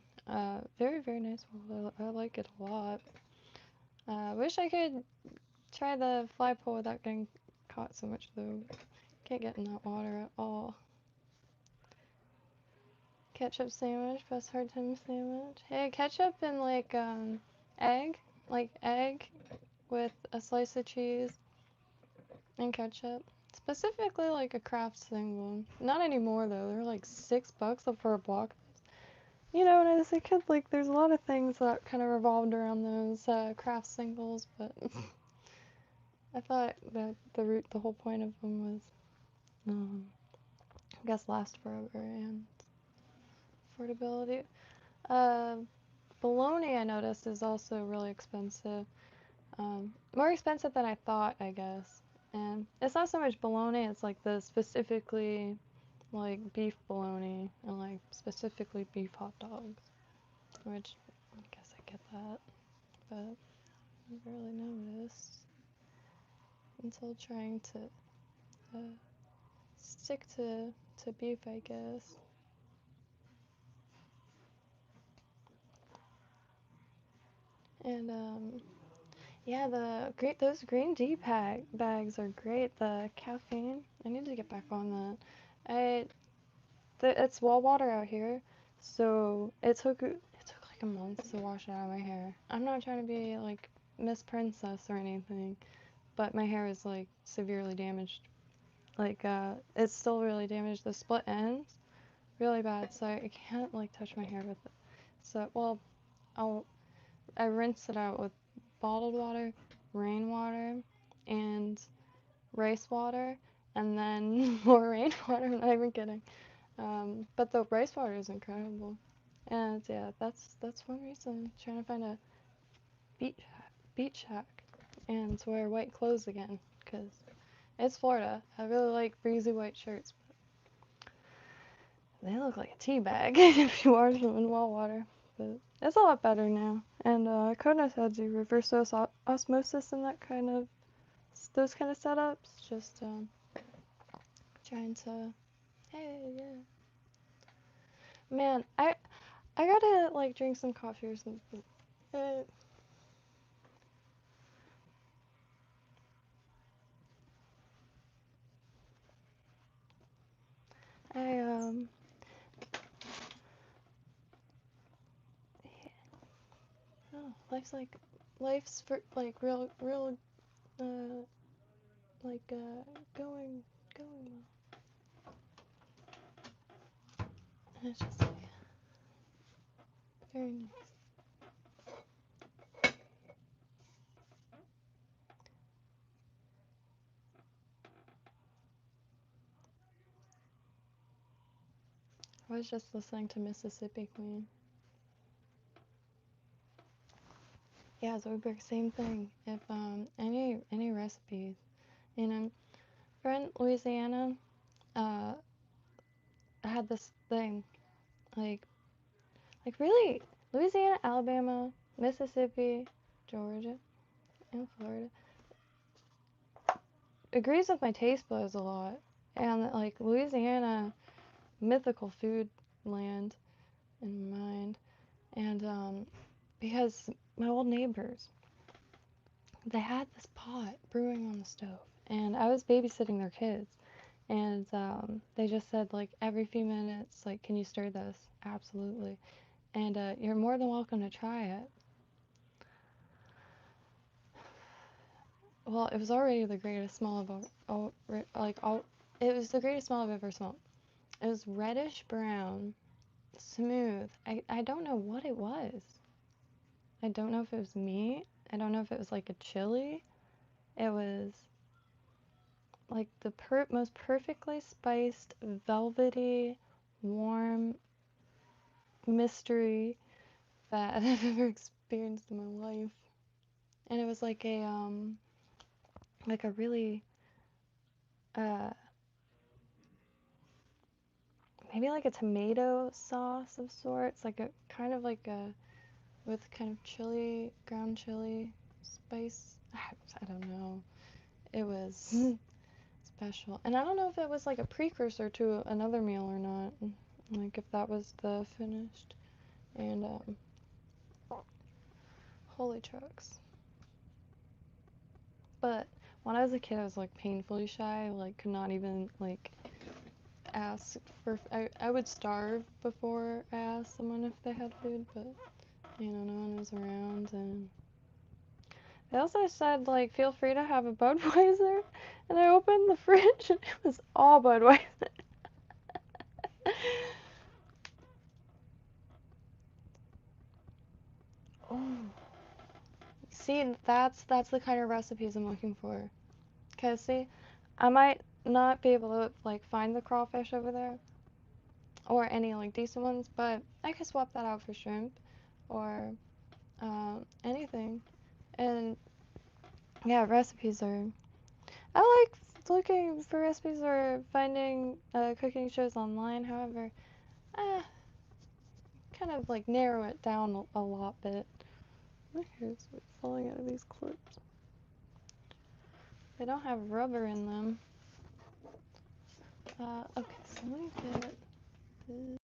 A: Very, very nice world. I like it a lot. Wish I could try the fly pole without getting caught so much, though. Can't get in that water at all. Ketchup sandwich, best hard time sandwich. Hey, ketchup and like egg with a slice of cheese and ketchup. Specifically like a Kraft single. Not anymore though. They're like $6 for a block. You know, when I was a kid, like there's a lot of things that kind of revolved around those Kraft singles, but I thought that the whole point of them was, I guess, last forever and affordability. Bologna, I noticed, is also really expensive. More expensive than I thought, I guess. And it's not so much bologna, it's like the specifically like beef bologna and like specifically beef hot dogs. Which, I guess I get that. But I never really noticed until trying to stick to beef, I guess. And yeah, those green tea bags are great. The caffeine, I need to get back on that. It's well water out here, so it took like a month to wash it out of my hair. I'm not trying to be like Miss Princess or anything, but my hair is like severely damaged. Like it's still really damaged. The split ends really bad, so I can't like touch my hair with it. So well, I rinse it out with bottled water, rainwater, and rice water, and then more rainwater. I'm not even kidding. But the rice water is incredible, and yeah, that's one reason. Trying to find a beach shack and to wear white clothes again, cause it's Florida. I really like breezy white shirts, but they look like a tea bag if you wash them in well water. But it's a lot better now, and Kona had do reverse osmosis and those kind of setups. Just trying to, hey, yeah. Man, I gotta like drink some coffee or something. I oh, life's for like real like going well. And it's just like very nice. I was just listening to Mississippi Queen. Yeah, Zoidberg, same thing. If any recipes, and we're in Louisiana. I had this thing like really Louisiana, Alabama, Mississippi, Georgia, and Florida agrees with my taste buds a lot, and like Louisiana, mythical food land in my mind, and because my old neighbors, they had this pot brewing on the stove, and I was babysitting their kids, and they just said like every few minutes, like, can you stir this? Absolutely. And you're more than welcome to try it. Well, it was already the greatest smell it was the greatest smell I've ever smelled. It was reddish brown, smooth. I don't know what it was. I don't know if it was meat. I don't know if it was like a chili. It was like the most perfectly spiced, velvety, warm mystery that I've ever experienced in my life. And it was like a really uh maybe like a tomato sauce of sorts, like a kind of like a with kind of chili, ground chili spice. I don't know. It was special. And I don't know if it was like a precursor to another meal or not. Like if that was the finished. And holy trucks. But when I was a kid, I was like painfully shy, like could not even like ask for. I would starve before I asked someone if they had food, but you know, no one was around. And they also said like feel free to have a Budweiser, and I opened the fridge and it was all Budweiser. Oh, see, that's the kind of recipes I'm looking for. Cause see, I might not be able to like find the crawfish over there, or any like decent ones, but I could swap that out for shrimp, or anything. And yeah, recipes are. I like looking for recipes or finding cooking shows online. However, kind of like narrow it down a lot bit. My hair's falling out of these clips. They don't have rubber in them. Okay, so let me get this.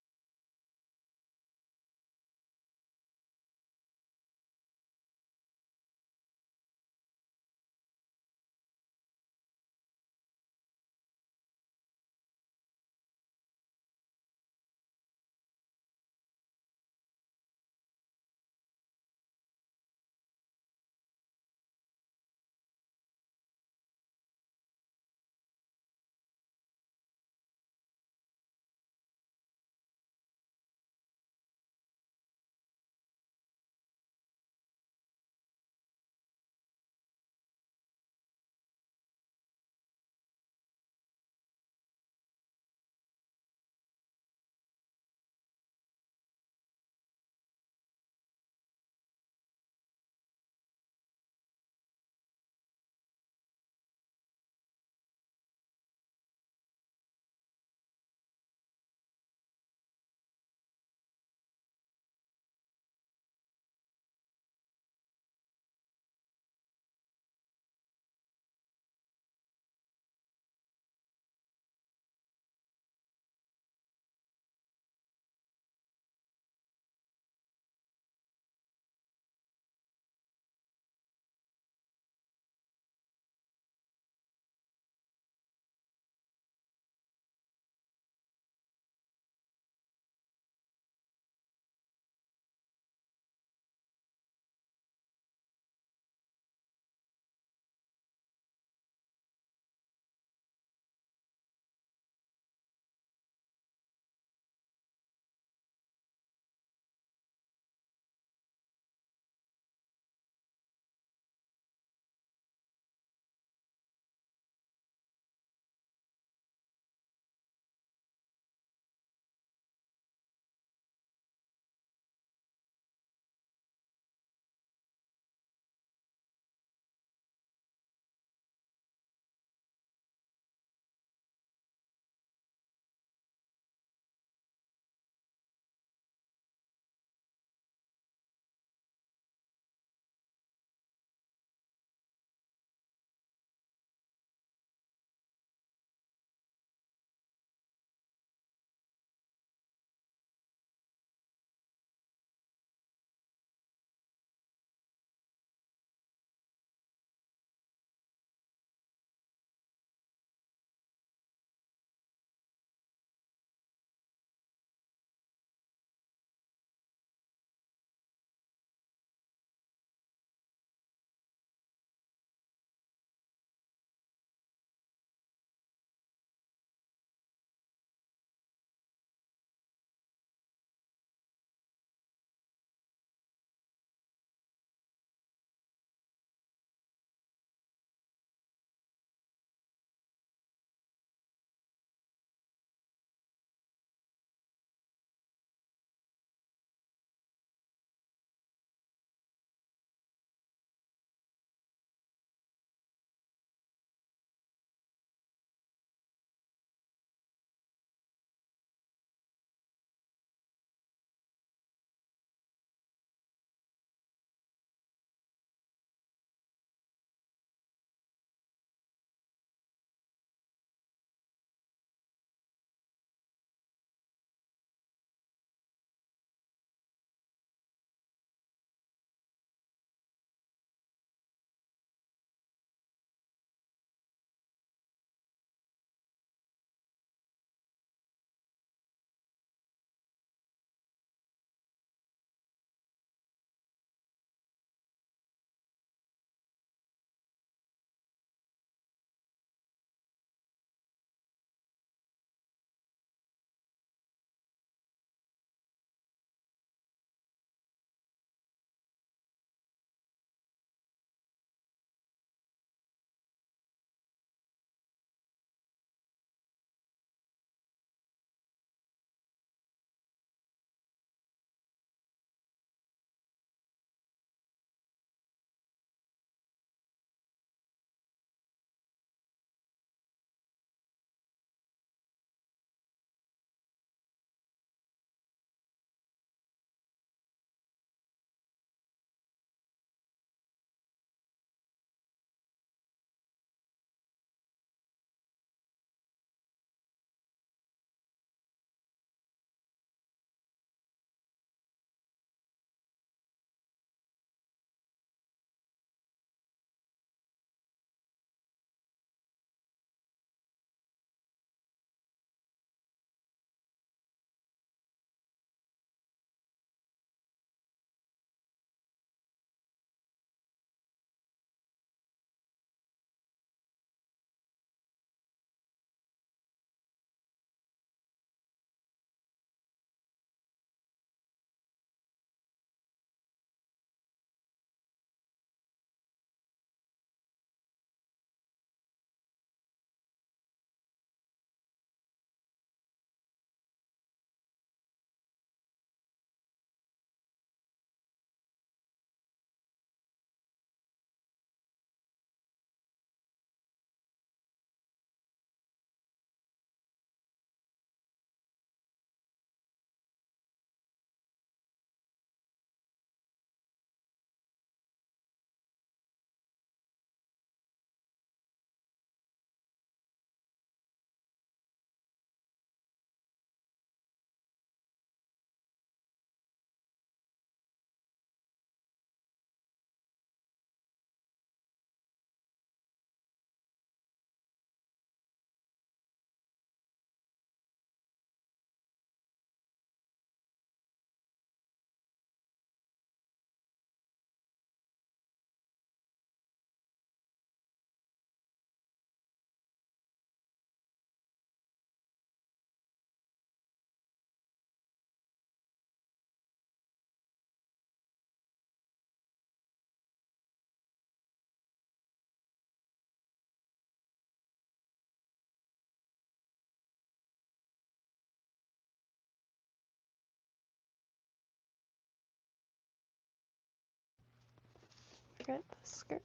A: skirt, the skirt.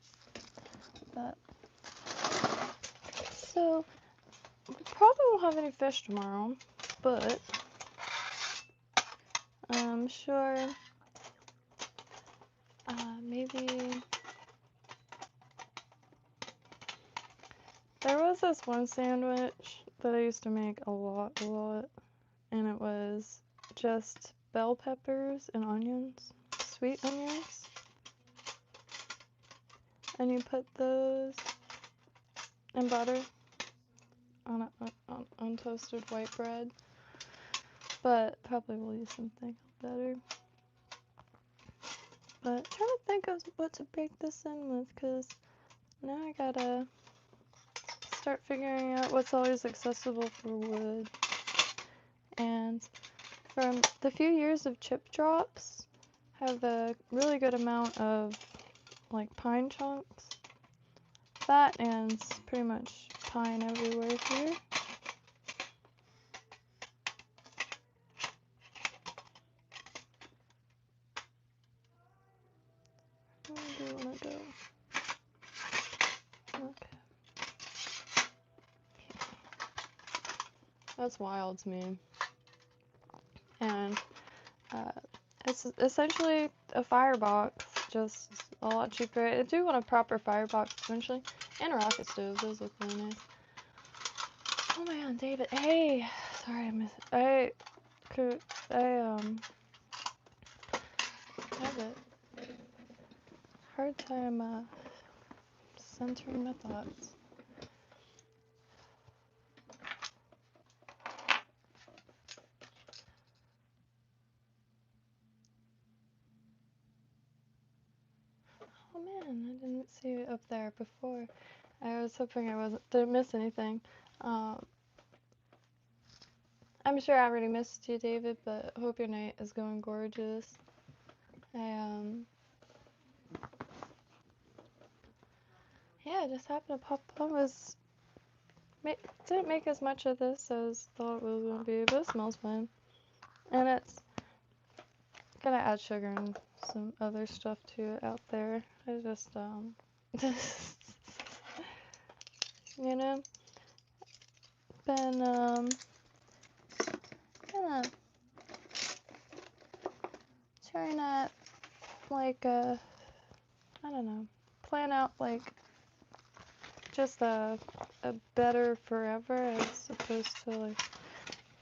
A: But, so, we probably won't have any fish tomorrow, but I'm sure maybe there was this one sandwich that I used to make a lot, and it was just bell peppers and onions, sweet onions, and you put those in butter on untoasted white bread, but probably will use something better. But trying to think of what to bake this in with, because now I gotta start figuring out what's always accessible for wood. And from the few years of chip drops, have a really good amount of like pine chunks. That and pretty much pine everywhere here. Where do you want to go? Okay. That's wild to me. And it's essentially a Firebox, just a lot cheaper. I do want a proper Firebox eventually, and a rocket stove. Those look really nice. Oh man, David. Hey, sorry I missed. I have a hard time centering my thoughts. Oh man, I didn't see it up there before. I was hoping I didn't miss anything. I'm sure I already missed you, David, but hope your night is going gorgeous. Yeah, it just happened to pop up. Didn't make as much of this as thought it was gonna be, but it smells fine. And it's gonna add sugar and some other stuff to it out there. I just you know, been kind of trying to like I don't know, plan out like just a better forever as opposed to like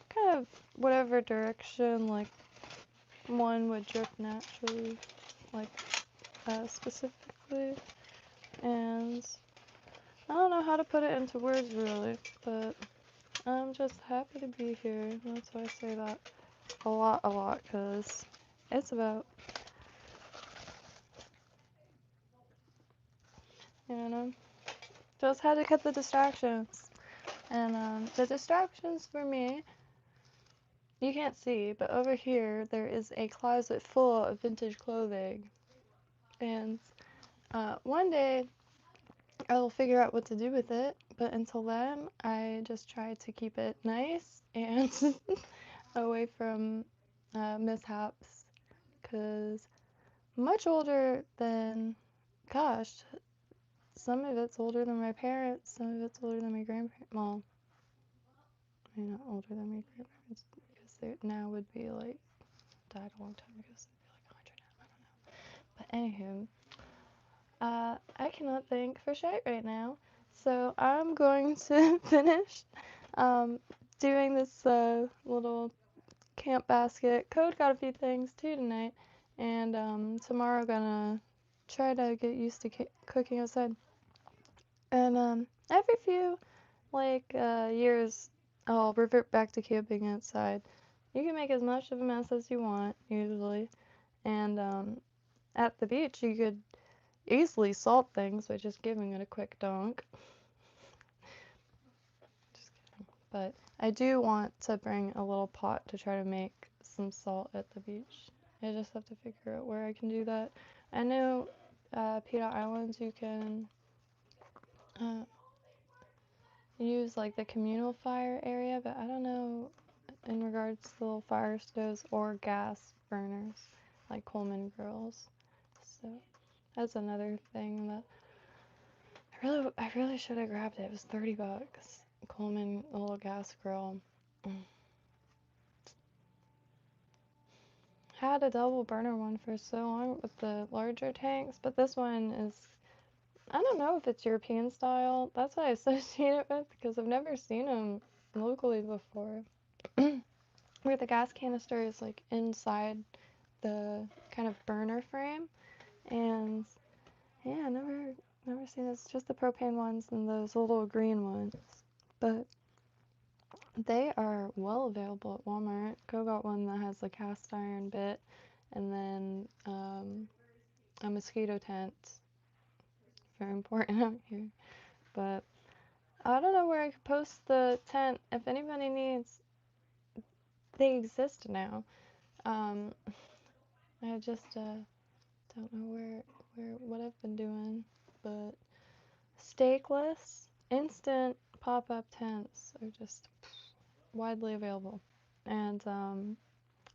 A: kind of whatever direction like one would drip naturally, like specifically. And I don't know how to put it into words really, but I'm just happy to be here. That's why I say that a lot, because it's about, you know, just had to cut the distractions. And the distractions for me, you can't see, but over here there is a closet full of vintage clothing. And one day I'll figure out what to do with it, but until then I just try to keep it nice and away from mishaps, because much older than, gosh, some of it's older than my parents, some of it's older than my grandparents. Well, I mean, not older than my grandparents, because they now would be like, died a long time ago, so they'd be like 100 now, I don't know. But anywho, I cannot think for shit right now, so I'm going to finish doing this little camp basket. Code got a few things too tonight, and tomorrow gonna try to get used to cooking outside. And every few years, I'll revert back to camping outside. You can make as much of a mess as you want usually, and at the beach you could easily salt things by just giving it a quick dunk. Just kidding. But I do want to bring a little pot to try to make some salt at the beach. I just have to figure out where I can do that. I know Peanut Islands you can use like the communal fire area, but I don't know in regards to little fire stoves or gas burners like Coleman Grills. So That's another thing that I really should have grabbed it. It was 30 bucks. Coleman little gas grill. Had a double burner one for so long with the larger tanks, but this one is, I don't know if it's European style. That's what I associate it with because I've never seen them locally before. Where the gas canister is like inside the kind of burner frame, and yeah, never seen this. Just the propane ones and those little green ones, but they are well available at Walmart. Go got one that has a cast iron bit, and then a mosquito tent. Very important out here. But I don't know where I could post the tent. If anybody needs, they exist now. I just don't know what I've been doing, but stakeless, instant pop-up tents are just widely available, and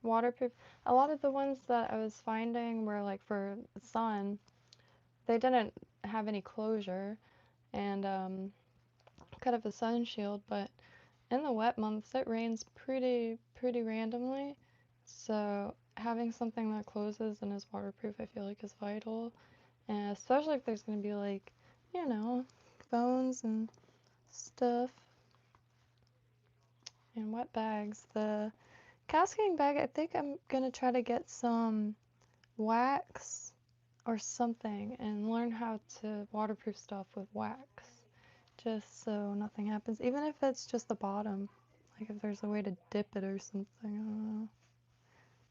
A: waterproof. A lot of the ones that I was finding were like for the sun. They didn't have any closure and kind of a sun shield, but in the wet months it rains pretty randomly. So having something that closes and is waterproof, I feel like is vital, and especially if there's going to be like, you know, phones and stuff and wet bags. The casketing bag, I think I'm gonna try to get some wax or something and learn how to waterproof stuff with wax, just so nothing happens, even if it's just the bottom, like if there's a way to dip it or something, I don't know.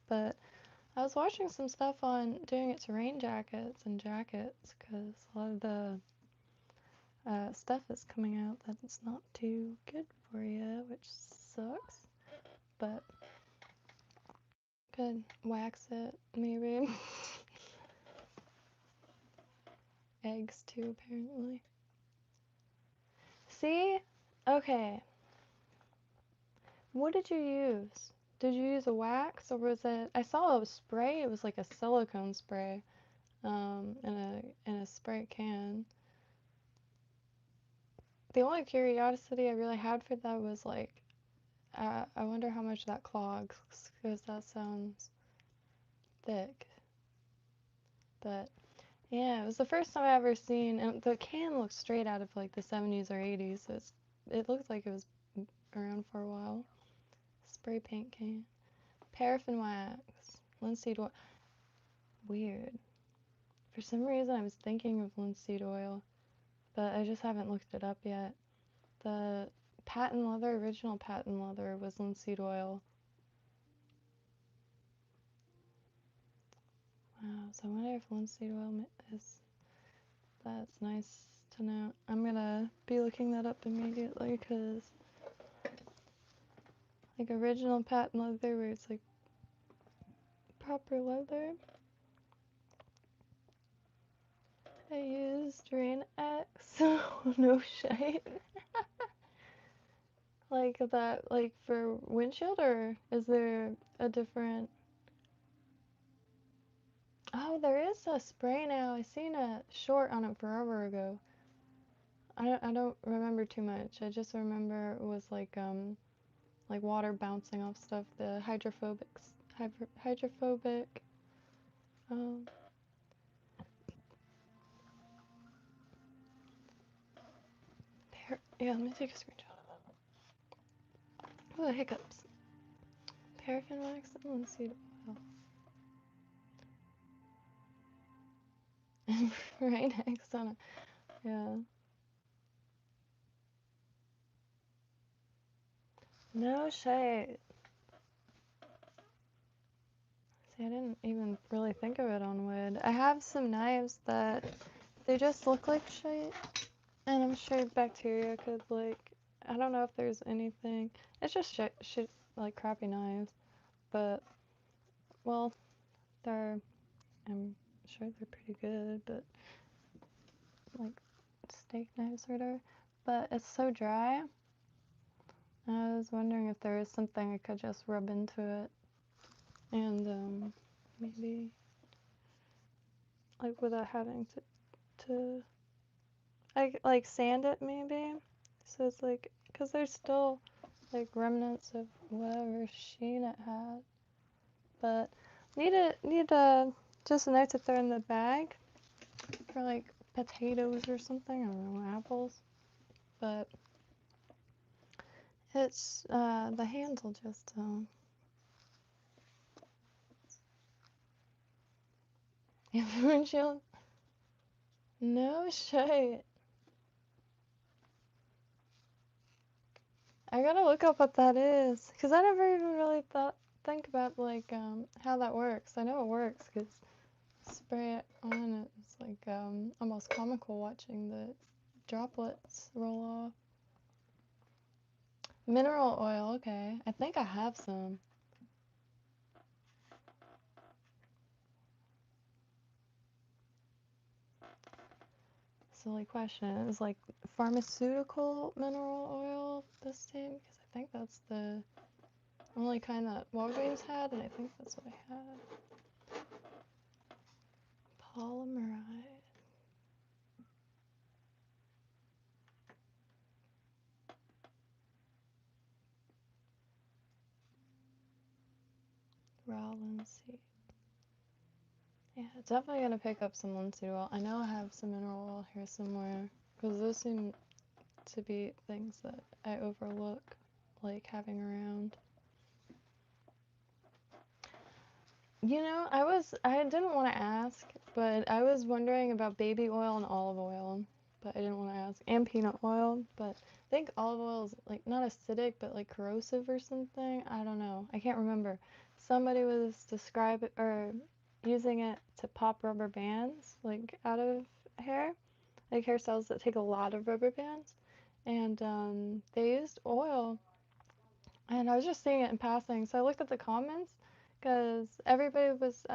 A: But I was watching some stuff on doing it to rain jackets and jackets, because a lot of the stuff is coming out that's not too good for you, which sucks, but could wax it maybe. Eggs too, apparently. See? Okay. What did you use? Did you use a wax, or was it? I saw a spray. It was like a silicone spray, in a spray can. The only curiosity I really had for that was like, I wonder how much that clogs, because that sounds thick. But yeah, it was the first time I ever seen, and the can looks straight out of like the 70s or 80s, so it looks like it was around for a while. Spray paint can. Paraffin wax. Linseed oil. Weird. For some reason I was thinking of linseed oil, but I just haven't looked it up yet. The original patent leather was linseed oil. Wow, so I wonder if linseed oil is... That's nice to know. I'm gonna be looking that up immediately, because like original patent leather where it's like proper leather. I used Rain X. No shite. Like that, like for windshield, or is there a different... Oh, there is a spray now. I seen a short on it forever ago. I don't remember too much. I just remember it was like water bouncing off stuff. The hydrophobic. Um, yeah, let me take a screenshot. Oh, the hiccups. Paraffin wax and linseed oil. Right next on it. Yeah. No shade. See, I didn't even really think of it on wood. I have some knives that they just look like shit, and I'm sure bacteria could, like, I don't know if there's anything. It's just shit, like crappy knives, but, well, I'm sure they're pretty good, but, like, steak knives or whatever. But it's so dry. I was wondering if there is something I could just rub into it, and, maybe like without having to like sand it maybe. So it's like, because there's still like remnants of whatever sheen it had. But need just enough to throw in the bag for like potatoes or something. I don't know, apples. But it's the handle just windshield. No shit. I gotta look up what that is, cause I never even really think about like how that works. I know it works because spray it on. It's like almost comical watching the droplets roll off. Mineral oil, okay. I think I have some. Silly question. Is like pharmaceutical mineral oil the same? Because I think that's the only kind that Walgreens had, and I think that's what I had. Polymeride. Raw linseed. Yeah, definitely gonna pick up some linseed oil. I know I have some mineral oil here somewhere, because those seem to be things that I overlook, like having around. You know, I didn't want to ask, but I was wondering about baby oil and olive oil, but I didn't want to ask, and peanut oil, but I think olive oil is like not acidic, but like corrosive or something. I don't know. I can't remember. Somebody was describing or using it to pop rubber bands like out of hair, like hairstyles that take a lot of rubber bands, and they used oil. And I was just seeing it in passing, so I looked at the comments because everybody was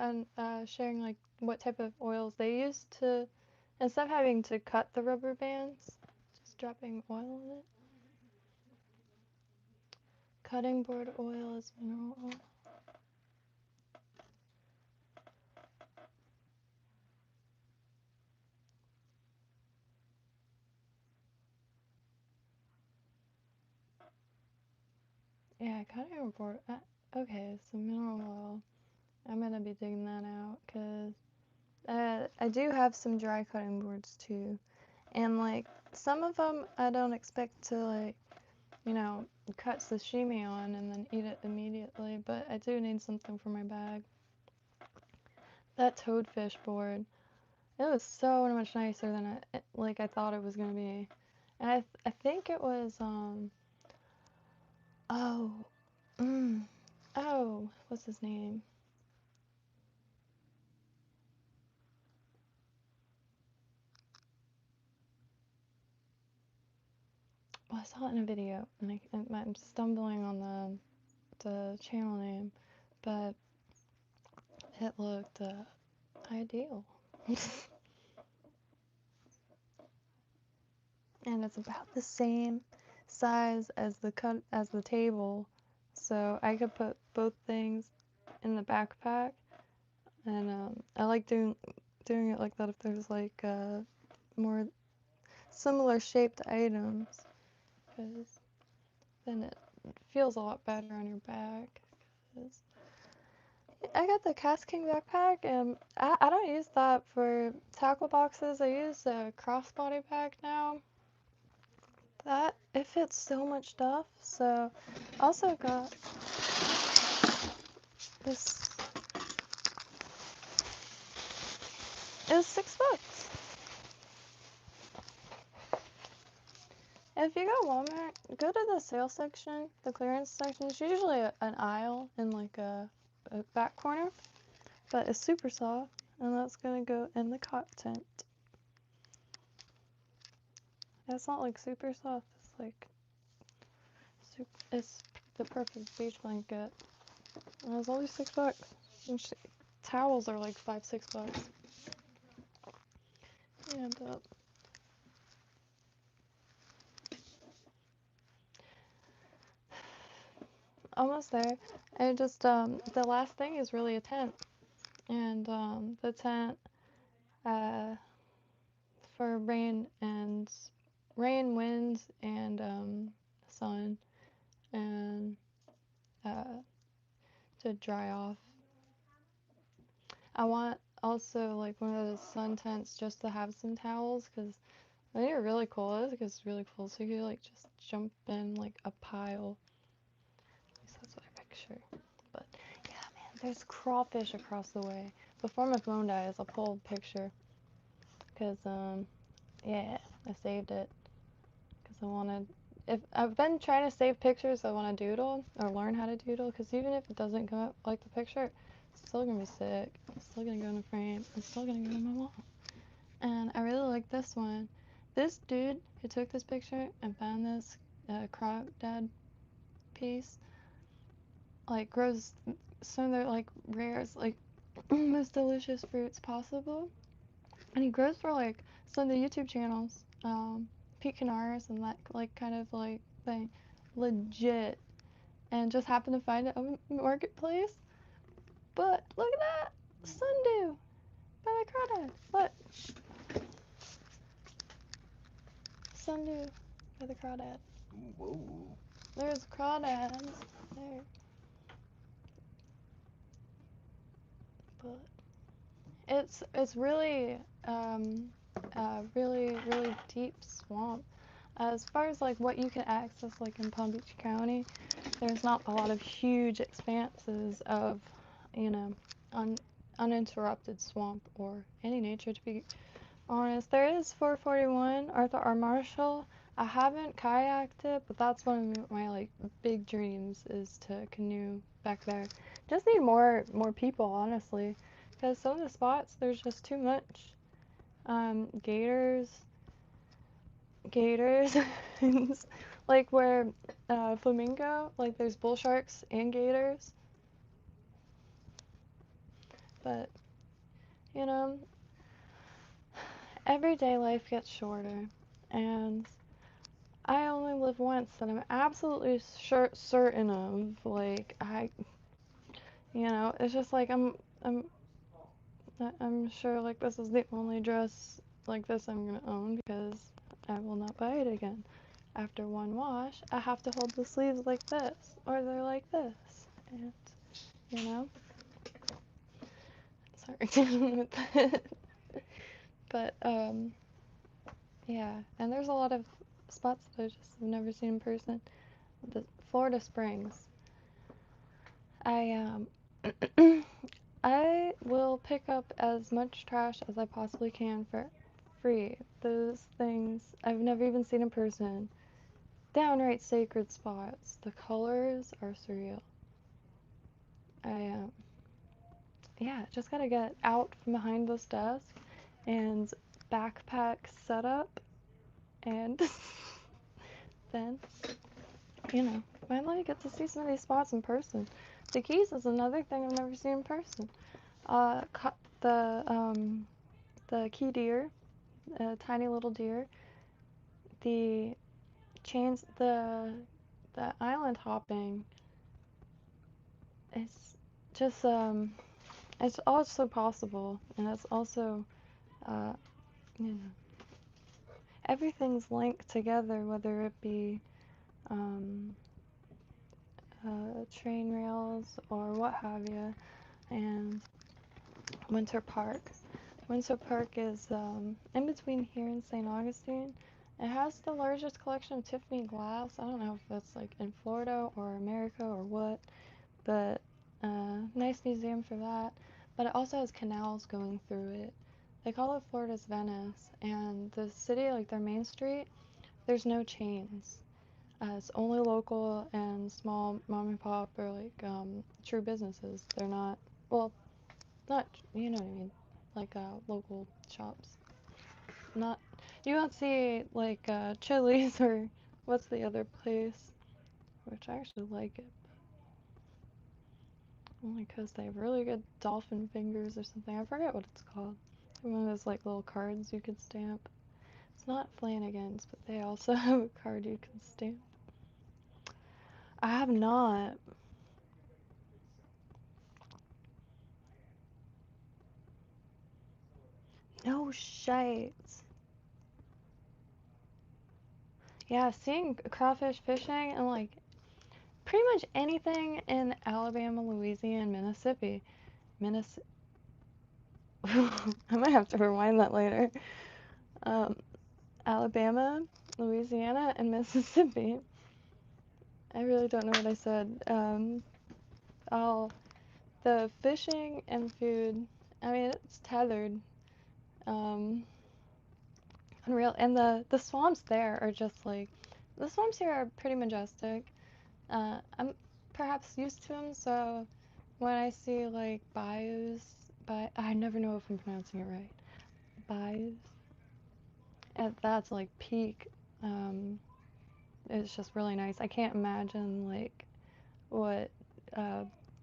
A: sharing like what type of oils they used to, instead of having to cut the rubber bands, just dropping oil in it. Cutting board oil is mineral oil. Yeah, cutting board. Okay, so mineral oil. I'm gonna be digging that out because I do have some dry cutting boards too, and like some of them I don't expect to like, you know, cut sashimi on and then eat it immediately, but I do need something for my bag. That toadfish board, it was so much nicer than I thought it was gonna be. And I think it was oh mm, oh, what's his name? Well, I saw it in a video, and I'm stumbling on the channel name, but it looked ideal. And it's about the same size as the table, so I could put both things in the backpack. And I like doing it like that if there's like more similar shaped items, because then it feels a lot better on your back. 'Cause I got the Cast King backpack, and I don't use that for tackle boxes. I use a crossbody bag now. That it fits so much stuff. So also got this. It was $6. If you go to Walmart, go to the sale section, the clearance section. It's usually an aisle in like a back corner, but it's super soft, and that's gonna go in the cot tent. It's not like super soft. It's like it's the perfect beach blanket. And it was only $6. And towels are like $5-6. And almost there. I just the last thing is really a tent, and the tent uh, for rain, wind, and sun, and to dry off. I want also like one of those sun tents just to have some towels, because I think they're really cool. I think it's really cool. So you could like just jump in like a pile. At least that's what I picture. But yeah, man, there's crawfish across the way. Before my phone dies, I'll pull a picture. Because yeah, I saved it. Because I wanted. If I've been trying to save pictures, I want to doodle or learn how to doodle. Because even if it doesn't come up like the picture, it's still gonna be sick. It's still gonna go in a frame. It's still gonna go on my wall. And I really like this one. This dude who took this picture and found this crawdad piece, like grows some of the like rarest, like most delicious fruits possible. And he grows for like some of the YouTube channels, Pete Canaris and that like kind of like thing, legit. And just happened to find it on Marketplace. But look at that, sundew by the crawdad. Look, sundew by the crawdad.
B: Whoa.
A: There's crawdads there. But it's really really deep swamp. As far as like what you can access like in Palm Beach County, there's not a lot of huge expanses of, you know, uninterrupted swamp or any nature, to be honest. There is 441 Arthur R. Marshall. I haven't kayaked it, but that's one of my like big dreams, is to canoe back there. Just need more people, honestly, because some of the spots there's just too much. Gators, like where Flamingo, like there's bull sharks and gators. But you know, everyday life gets shorter, and I only live once, and I'm absolutely certain of, like, you know, it's just like I'm sure like this is the only dress like this I'm gonna own, because I will not buy it again. After one wash, I have to hold the sleeves like this, or they're like this, and you know, sorry with that. But yeah, and there's a lot of spots that I just have never seen in person. The Florida Springs. I I will pick up as much trash as I possibly can for free. Those things I've never even seen in person. Downright sacred spots. The colors are surreal. I yeah, just gotta get out from behind this desk and backpack setup, and then, you know, finally get to see some of these spots in person. The Keys is another thing I've never seen in person. Uh, the key deer, tiny little deer, the chains, the island hopping. It's just it's also possible, and it's also uh, you know, everything's linked together, whether it be um, train rails or what have you. And Winter Park. Winter Park is in between here and St. Augustine. It has the largest collection of Tiffany glass. I don't know if that's like in Florida or America or what, but nice museum for that. But it also has canals going through it. They call it Florida's Venice, and the city, like their main street, there's no chains. It's only local and small mom and pop, or like true businesses. They're not, well, not, you know what I mean, like local shops. Not, you won't see like Chili's or what's the other place, which I actually like it, only because they have really good dolphin fingers or something. I forget what it's called. One of those like little cards you could stamp. It's not Flanagan's, but they also have a card you can stamp. I have not. No shite. Yeah, seeing crawfish fishing and like pretty much anything in Alabama, Louisiana, and Mississippi. I might have to rewind that later. Alabama, Louisiana, and Mississippi. I really don't know what I said. The fishing and food, I mean, it's tethered. Unreal. And the swamps there are just like, the swamps here are pretty majestic. I'm perhaps used to them, so when I see like bayous, I never know if I'm pronouncing it right. Bayous. And that's like peak. It's just really nice. I can't imagine like what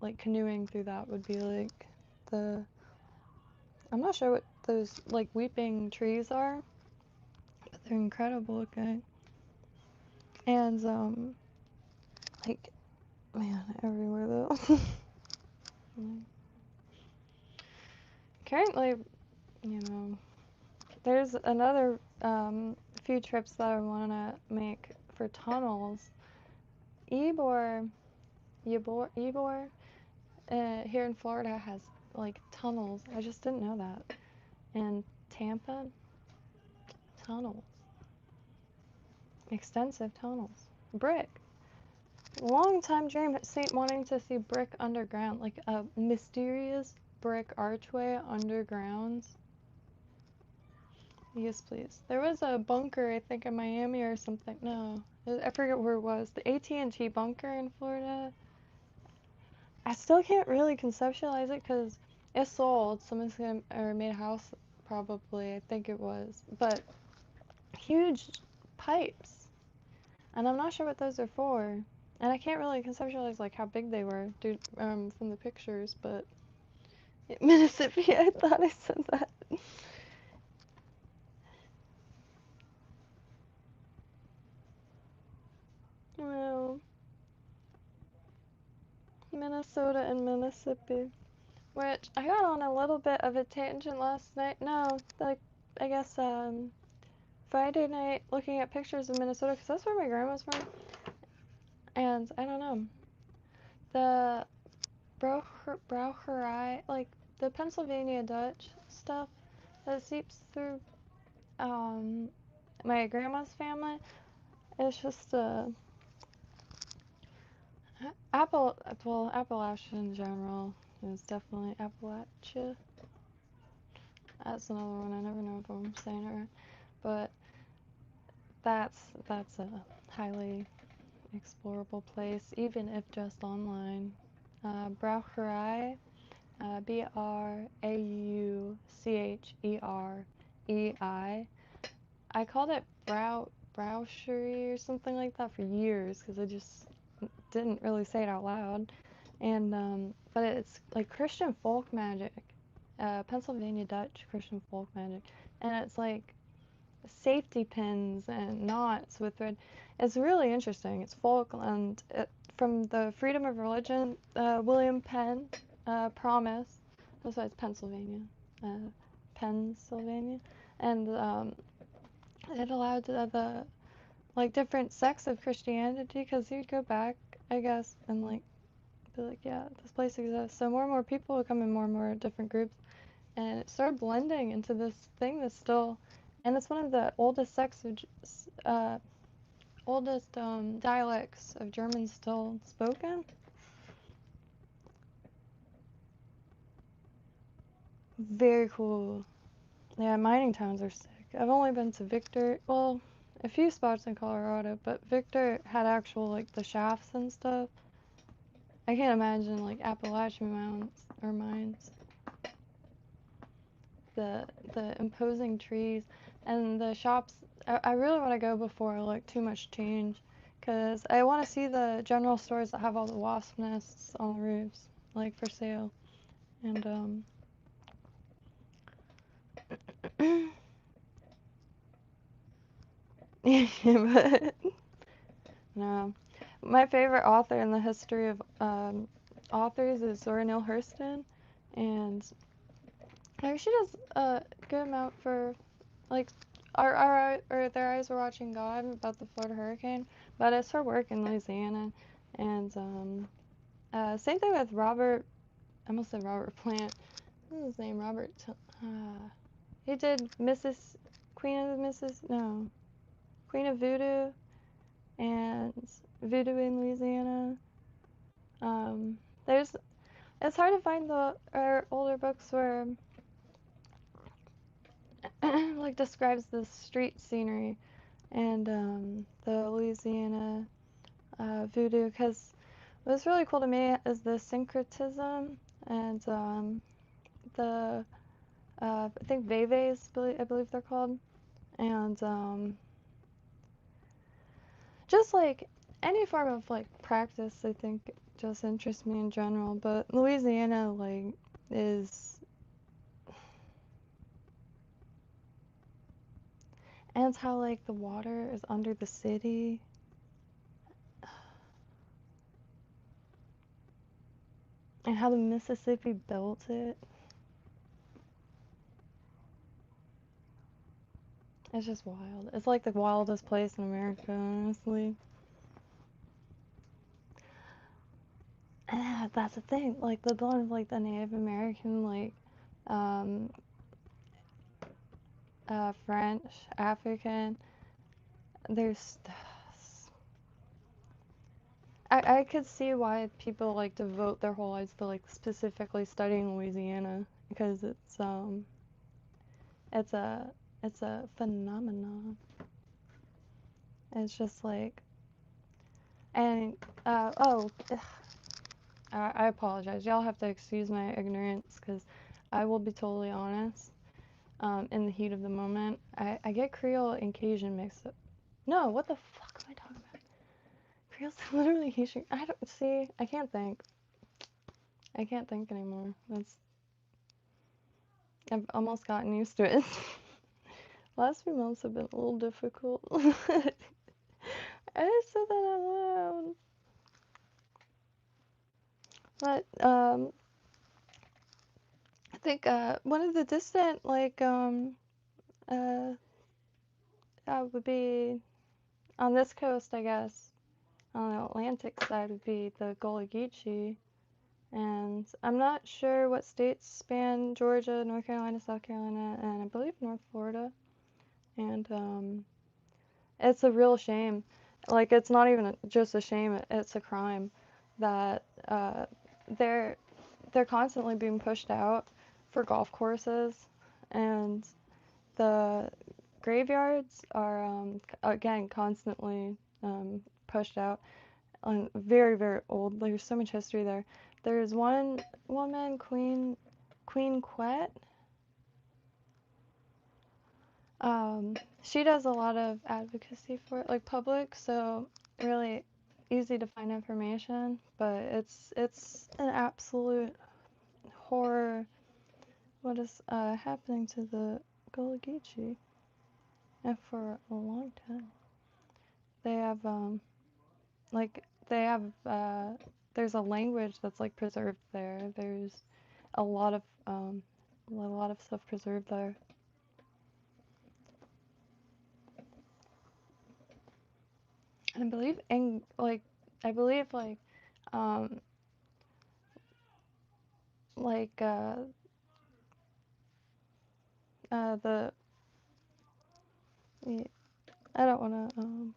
A: like canoeing through that would be like. I'm not sure what those like weeping trees are, but they're incredible looking. And like, man, everywhere though. Currently, you know, there's another few trips that I want to make for tunnels. Ybor, here in Florida has like tunnels. I just didn't know that. And Tampa, tunnels. Extensive tunnels. Brick. Long time dream wanting to see brick underground, like a mysterious brick archway underground. Yes, please. There was a bunker, I think, in Miami or something. No, I forget where it was. The AT&T bunker in Florida. I still can't really conceptualize it because it sold. Someone's gonna, or made a house, probably. I think it was. But huge pipes. And I'm not sure what those are for. And I can't really conceptualize like how big they were from the pictures, but Mississippi, I thought I said that. Well, Minnesota and Mississippi. Which I got on a little bit of a tangent last night. No, like I guess Friday night looking at pictures of Minnesota because that's where my grandma's from. And I don't know, the Braucherei, like the Pennsylvania Dutch stuff that seeps through my grandma's family. It's just Appalachia in general is definitely Appalachia. That's another one. I never know if I'm saying it right, but that's a highly explorable place, even if just online. Braucherei, Braucherei. I called it Brauchery or something like that for years because I just didn't really say it out loud. And but it's like Christian folk magic, Pennsylvania Dutch Christian folk magic, and it's like safety pins and knots with thread. It's really interesting. It's folk, and from the freedom of religion, William Penn promise. That's why it's Pennsylvania, and it allowed the like different sects of Christianity, because you'd go back, I guess, and like be like, yeah, this place exists. So more and more people would come in, more and more different groups, and it started blending into this thing that's still, and it's one of the oldest dialects of German still spoken. Very cool. Yeah, mining towns are sick. I've only been to Victor, well, a few spots in Colorado, but Victor had actual like the shafts and stuff. I can't imagine like Appalachian mounts or mines. The imposing trees and the shops. I really want to go before like too much change, because I want to see the general stores that have all the wasp nests on the roofs, like for sale. And but no, my favorite author in the history of authors is Zora Neale Hurston, and she does good amount for, like, or their eyes were watching God about the Florida hurricane, but it's for work in Louisiana. And same thing with Robert. I almost said Robert Plant. What was his name? Robert. He did Queen of Voodoo and Voodoo in Louisiana. It's hard to find our older books where like describes the street scenery and the Louisiana voodoo, because what's really cool to me is the syncretism and the I think veves, I believe they're called, and just like any form of like practice, I think just interests me in general. But Louisiana like is, and it's how like the water is under the city. And how the Mississippi built it. It's just wild. It's like the wildest place in America, honestly. And that's the thing. Like the blend of like the Native American, like um, French, African. There's, I could see why people like devote their whole lives to like specifically studying Louisiana, because it's a it's a phenomenon. It's just like, and oh, I apologize. Y'all have to excuse my ignorance, because I will be totally honest. In the heat of the moment, I get Creole and Cajun mixed up. No, what the fuck am I talking about? Creole's literally Haitian. I don't see. I can't think. I can't think anymore. I've almost gotten used to it. Last few months have been a little difficult. I just said that out loud. But I think one of the distant would be on this coast, I guess. On the Atlantic side would be the Gullah Geechee, and I'm not sure what states span Georgia, North Carolina, South Carolina, and I believe North Florida. And it's a real shame. Like, it's not even just a shame; it's a crime that they're constantly being pushed out for golf courses, and the graveyards are again constantly pushed out. Very, very old. There's so much history there. There's one woman, Queen Quet. She does a lot of advocacy for it, like public, so really easy to find information. But it's an absolute horror. What is happening to the Gullah Geechee? And for a long time, they have like they have there's a language that's like preserved there. There's a lot of stuff preserved there. And I believe um like the I don't want to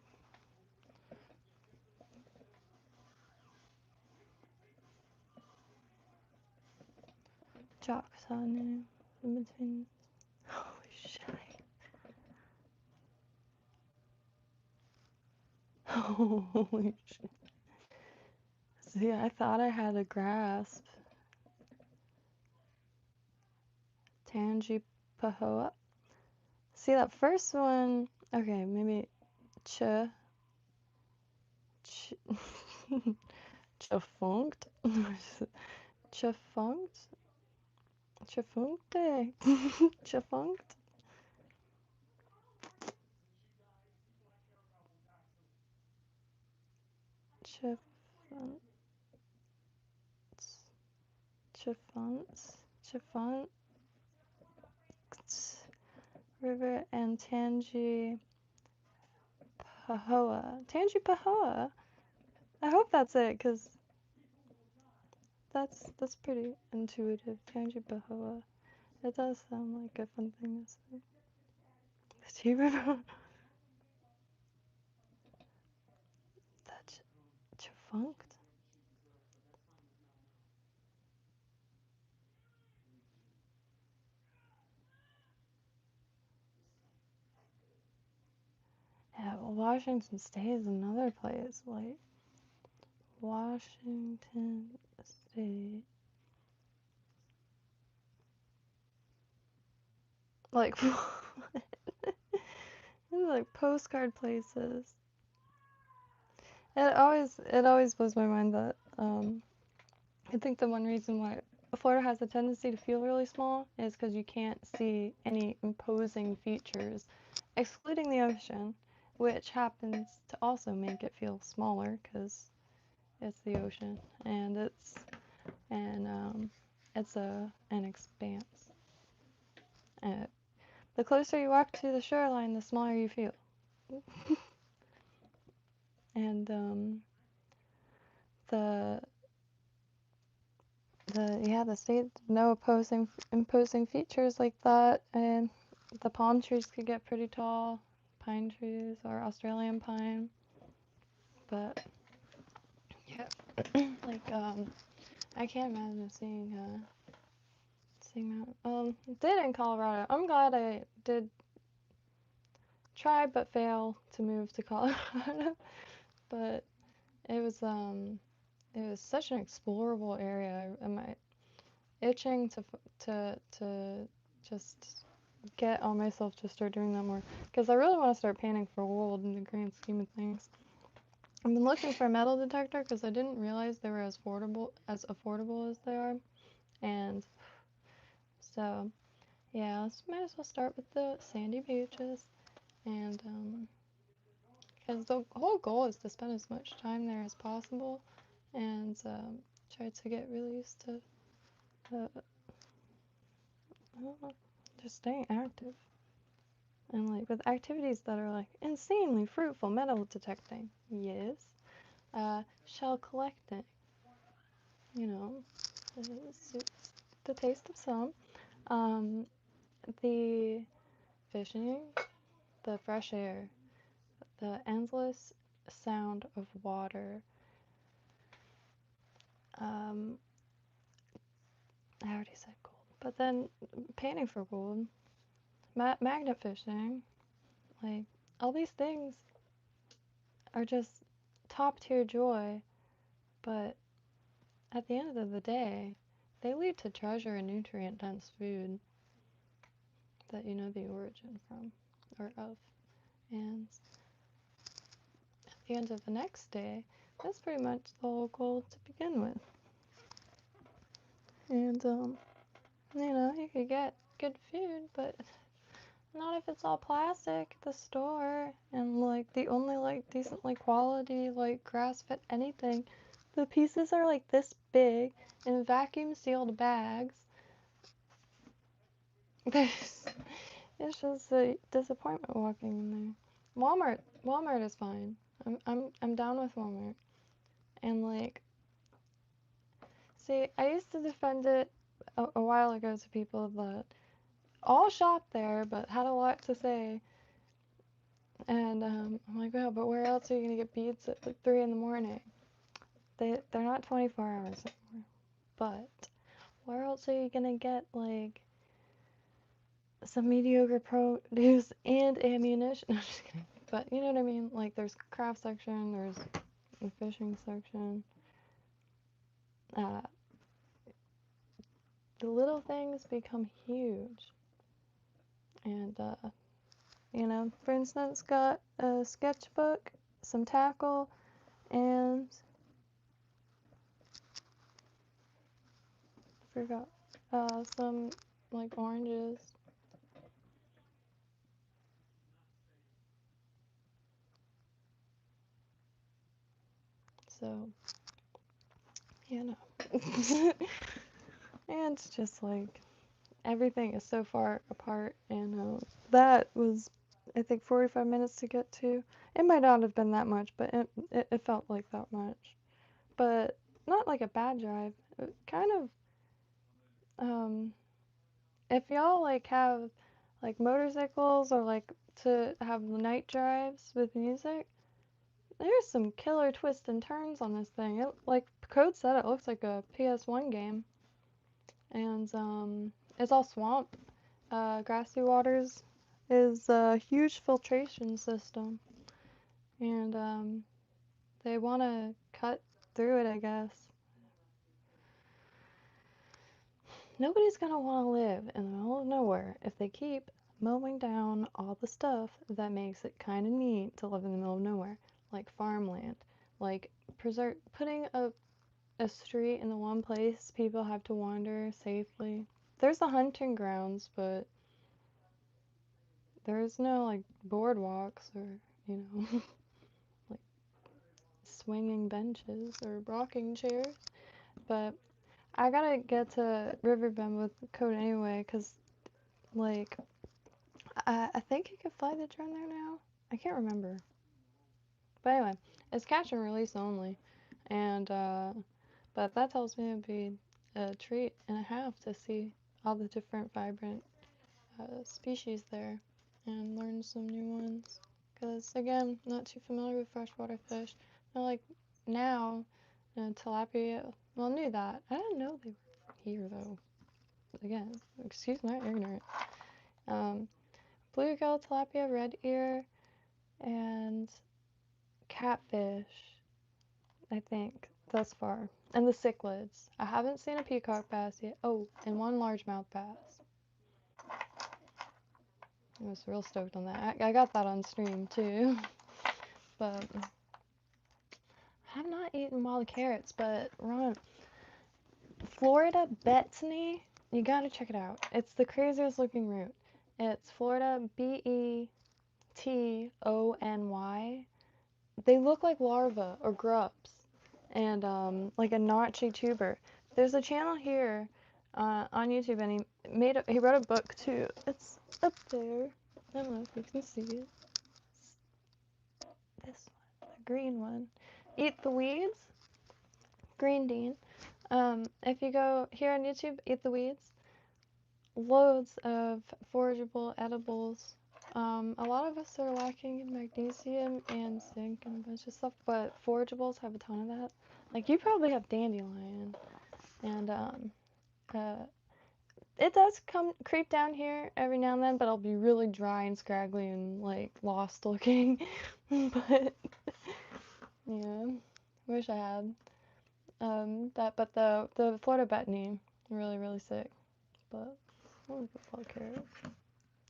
A: Choctaw name in between. Holy shit. Holy shit. See, I thought I had a grasp. Tangipahoa. See, that first one, okay, maybe ch chafunct. Chafunct. Chafuncte. Chafunct. Chafunt. Chafunt. Chafunt. River and Tangipahoa. Tangipahoa. I hope that's it, because that's pretty intuitive. Tangipahoa. It does sound like a fun thing to say. The Tea River. That's defunct. Yeah, well, Washington State is another place. Like, Washington State. Like, like postcard places. It always blows my mind that I think the one reason why Florida has a tendency to feel really small is because you can't see any imposing features, excluding the ocean, which happens to also make it feel smaller because it's the ocean and it's an expanse. The closer you walk to the shoreline, the smaller you feel. And the state no imposing features like that, and the palm trees could get pretty tall, pine trees or Australian pine, but yeah, like I can't imagine seeing that. Did in Colorado. I'm glad I did try but fail to move to Colorado, but it was such an explorable area. Am I itching to just get on myself to start doing that more, because I really want to start panning for gold in the grand scheme of things. I've been looking for a metal detector because I didn't realize they were as affordable as they are, and so yeah, might as well start with the sandy beaches, and because the whole goal is to spend as much time there as possible, and try to get really used to just staying active. And like with activities that are like insanely fruitful, metal detecting, yes. Shell collecting, you know, suits the taste of some. The fishing, the fresh air, the endless sound of water. I already said gold, but then panning for gold, magnet fishing, like all these things are just top tier joy, but at the end of the day, they lead to treasure and nutrient dense food that you know the origin from or of. And at the end of the next day, that's pretty much the whole goal to begin with. And you know, you could get good food, but not if it's all plastic at the store and like the only like decently quality like grass-fed anything. The pieces are like this big in vacuum sealed bags. It's just a disappointment walking in there. Walmart is fine. I'm down with Walmart. And like, see, I used to defend it a while ago to people that all shop there but had a lot to say. And I'm like, well, but where else are you gonna get beads at like 3 in the morning? They're not 24 hours anymore. But where else are you gonna get like some mediocre produce and ammunition? No, I'm just kidding. But you know what I mean? Like there's craft section, there's a fishing section. The little things become huge. And you know, for instance, got a sketchbook, some tackle, and forgot some like oranges. So, you know. And it's just like everything is so far apart, and that was, I think, 45 minutes to get to. It might not have been that much, but it felt like that much. But not like a bad drive. Kind of, if y'all like have like motorcycles or like to have night drives with music, there's some killer twists and turns on this thing. It, like Code said, it looks like a PS1 game, and it's all swamp. Grassy Waters is a huge filtration system, and they want to cut through it, I guess. Nobody's gonna want to live in the middle of nowhere if they keep mowing down all the stuff that makes it kind of neat to live in the middle of nowhere, like farmland, like putting a street in the one place people have to wander safely. There's the hunting grounds, but there's no like boardwalks or, you know, like swinging benches or rocking chairs. But I gotta get to Riverbend with Code anyway, because, like, I think you can fly the drone there now. I can't remember. But anyway, it's catch and release only. And but that tells me it'd be a treat and a half to see all the different vibrant species there and learn some new ones. Because, again, not too familiar with freshwater fish. Not like now, tilapia, well, I knew that. I didn't know they were here, though. Again, excuse my ignorance. Bluegill, tilapia, red ear, and catfish, I think, thus far. And the cichlids. I haven't seen a peacock bass yet. Oh, and one largemouth bass. I was real stoked on that. I got that on stream, too. But I have not eaten wild carrots, but Ron, Florida Betony, you gotta check it out. It's the craziest looking root. It's Florida Betony. They look like larvae or grubs, and like a notchy tuber. There's a channel here on YouTube, and he wrote a book too. It's up there. I don't know if you can see it. This one, the green one. Eat the Weeds. Green Dean. If you go here on YouTube, Eat the Weeds. Loads of forageable edibles. A lot of us are lacking in magnesium and zinc and a bunch of stuff, but forageables have a ton of that. Like, you probably have dandelion, and it does creep down here every now and then, but it'll be really dry and scraggly and like lost looking. But yeah, wish I had that. But the Florida Betony, really sick. But what was the fuck carrot?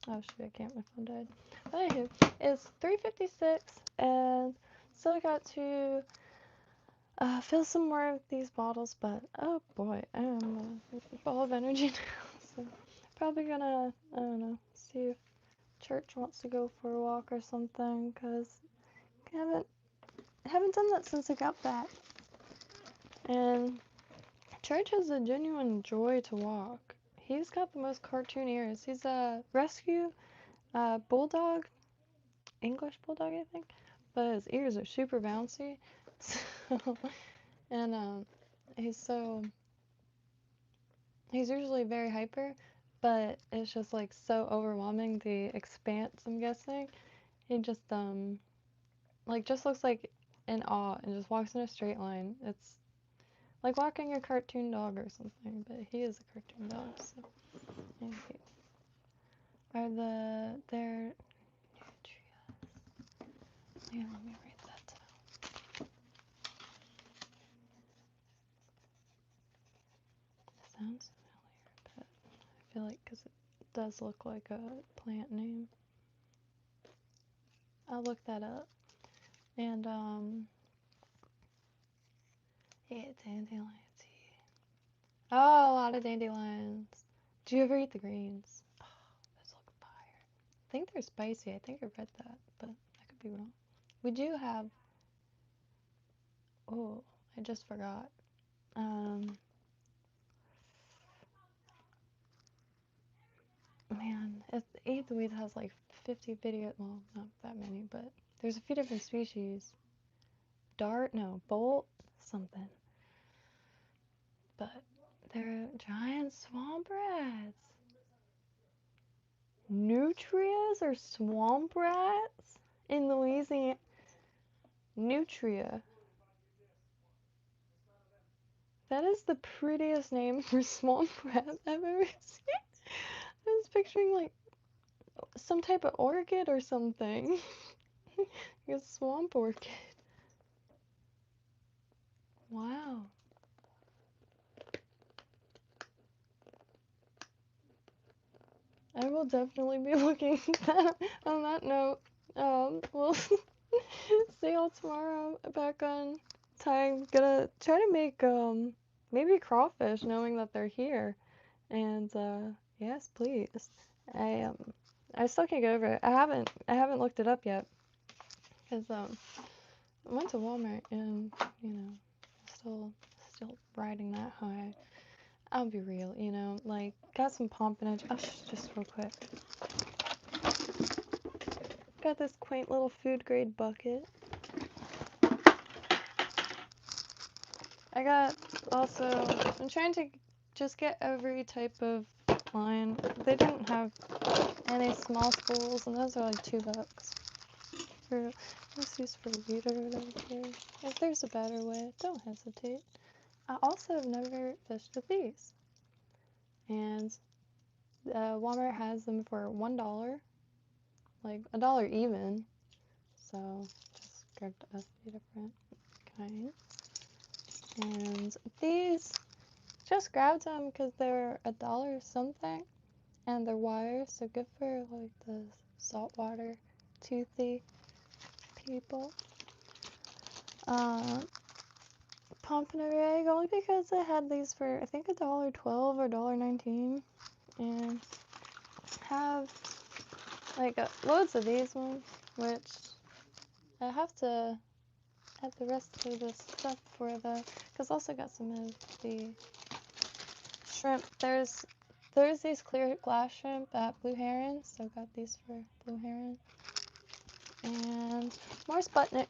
A: Oh shit, I can't, my phone died. But anywho, it's 3:56 and still got to fill some more of these bottles, but oh boy, I am a ball of energy now. So probably gonna, I don't know, see if Church wants to go for a walk or something, because I haven't done that since I got back. And Church has a genuine joy to walk. He's got the most cartoon ears. He's a rescue bulldog, English bulldog, I think, but his ears are super bouncy. So, and he's usually very hyper, but it's just like so overwhelming, the expanse, I'm guessing. He just like just looks like in awe and just walks in a straight line. It's like walking a cartoon dog or something, but he is a cartoon dog, so anyway. They're nutrients. Yeah, let me write that down. Sounds familiar, but I feel like because it does look like a plant name. I'll look that up. And yeah, dandelion tea. Oh, a lot of dandelions. Do you ever eat the greens? Oh, those look fire. I think they're spicy. I think I read that, but I could be wrong. We do have. Oh, I just forgot. man, if Eat the Weed has like 50 videos, well, not that many, but there's a few different species. Bolt, something. But they're giant swamp rats. Nutrias or swamp rats in Louisiana. Nutria. That is the prettiest name for swamp rat I've ever seen. I was picturing like some type of orchid or something. A swamp orchid. Wow. I will definitely be looking at that. On that note, we'll see y'all tomorrow back on time. Gonna try to make maybe crawfish, knowing that they're here. And yes, please. I still can't get over it. I haven't looked it up yet, because I went to Walmart and still riding that high. I'll be real, like got some pompanage. Oh, just real quick. Got this quaint little food grade bucket. I got also, I'm trying to just get every type of line. They didn't have any small spools, and those are like $2. Let's use for a reader over here. If there's a better way, don't hesitate. I also have never fished with these, and Walmart has them for $1, like $1 even. So just grabbed a few different kinds, and these just grabbed them because they're $1 something, and they're wire, so good for like the saltwater toothy people. Pompano egg, only because I had these for I think $1.12 or $1.19, and have like loads of these ones, which I have to add the rest of the stuff for because also got some of the shrimp. There's these clear glass shrimp at Blue Heron, so got these for Blue Heron, and more Sputnik.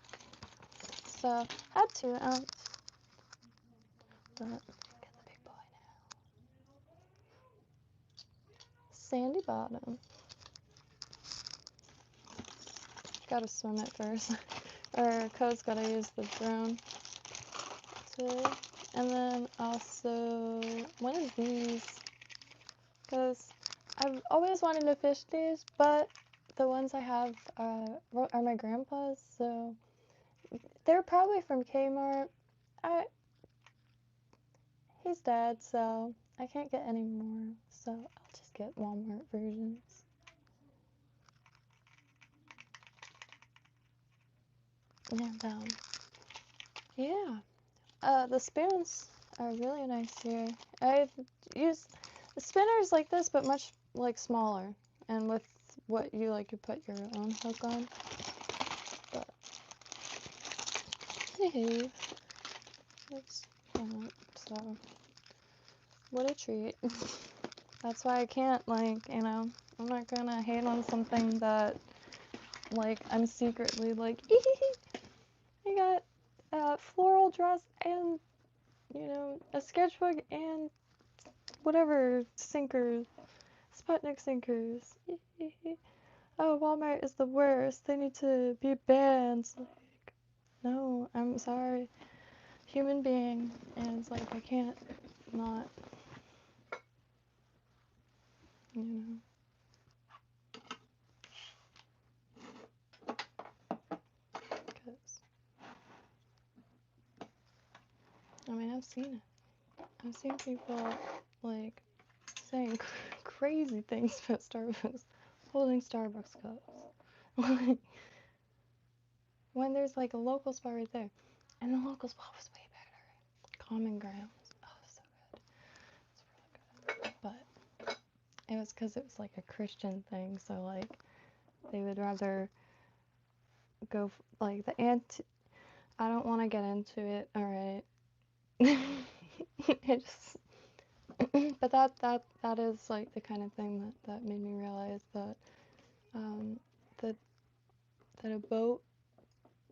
A: So had 2 ounce, but get the big boy now. Sandy bottom. Gotta swim it first, or Code's gotta use the drone too. And then also one of these, because I've always wanted to fish these, but the ones I have are my grandpa's, so they're probably from Kmart. He's dead, so I can't get any more, so I'll just get Walmart versions. And yeah, the spoons are really nice here. I've used spinners like this, but much like smaller, and with what you put your own hook on. But hey, it's fun. So what a treat. That's why I can't I'm not gonna hate on something that I'm secretly I got a floral dress and a sketchbook and whatever sinkers, Sputnik sinkers. Oh, Walmart is the worst. They need to be banned. No, I'm sorry. Human being, and it's I can't not, because, I've seen it. I've seen people, saying crazy things about Starbucks, holding Starbucks cups. When there's, a local spot right there. And the local spot was way better. Common Grounds. Oh, so good. It's really good. But it was because it was, a Christian thing, so, they would rather go, the I don't want to get into it, alright. But that is like the kind of thing that made me realize that um, that that a boat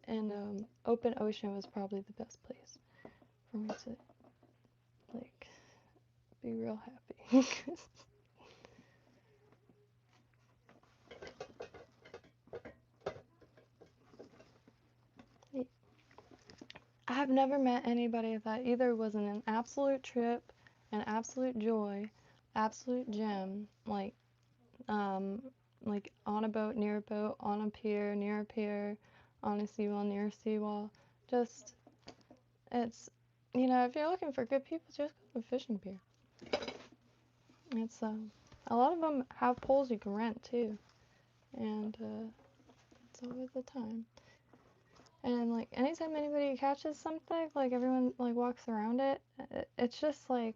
A: in open ocean was probably the best place for me to like be real happy. I have never met anybody that either was in an absolute trip, an absolute joy, absolute gem, um, like on a boat, near a boat, on a pier, near a pier, on a seawall, near a seawall. Just, it's, if you're looking for good people, just go to a fishing pier. It's, a lot of them have poles you can rent too, and it's always the time. And like anytime anybody catches something, like everyone like walks around it, it's just like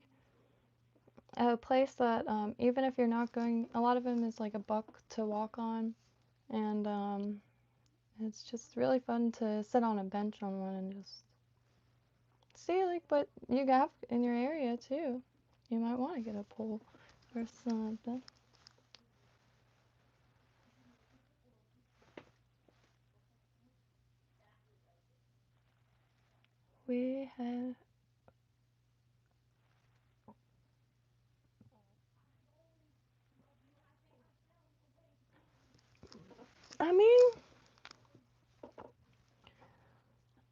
A: a place that even if you're not going, a lot of them is like a buck to walk on, and it's just really fun to sit on a bench on one and just see like what you have in your area too. You might want to get a pole or something. We have, I mean,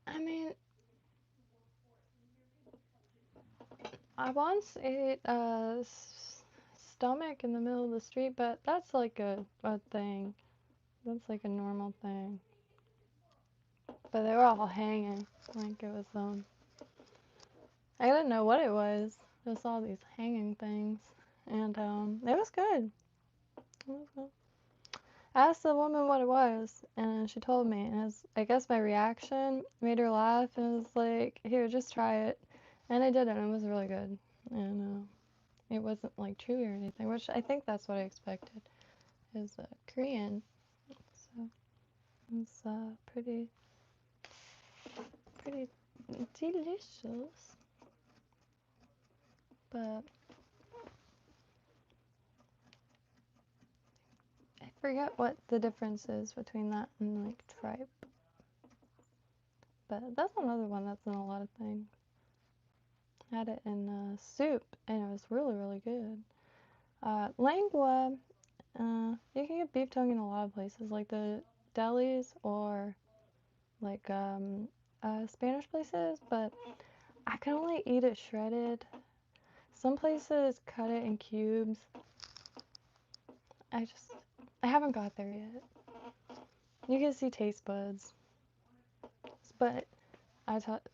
A: I mean, I once ate a stomach in the middle of the street, but that's like a thing. That's like a normal thing. But they were all hanging. Like it was, I didn't know what it was. Just all these hanging things. And, it was good. It was good. I asked the woman what it was, and she told me. And I guess my reaction made her laugh, and it was like, here, just try it. And I did it, and it was really good. And, it wasn't like chewy or anything, which I think that's what I expected. Is Korean. So it's pretty delicious. But I forget what the difference is between that and like tripe. But that's another one that's in a lot of things. Had it in soup, and it was really, really good. Lengua, you can get beef tongue in a lot of places, like the delis or like Spanish places, but I can only eat it shredded. Some places cut it in cubes. I haven't got there yet. You can see taste buds, but I thought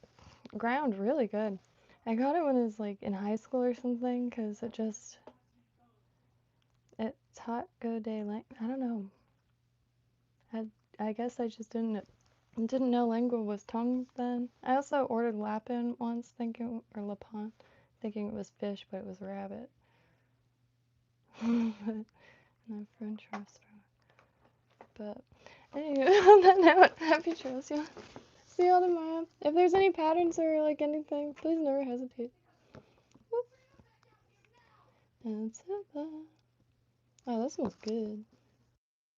A: ground really good. I got it when I was like in high school or something, because it taco de lengua. I don't know. I guess I just didn't know lengua was tongue then. I also ordered lapin once, or lapin, thinking it was fish, but it was rabbit. In a French restaurant. But anyway, on that note, happy trails, y'all. See y'all tomorrow. If there's any patterns or like anything, please never hesitate. And oh, that smells good.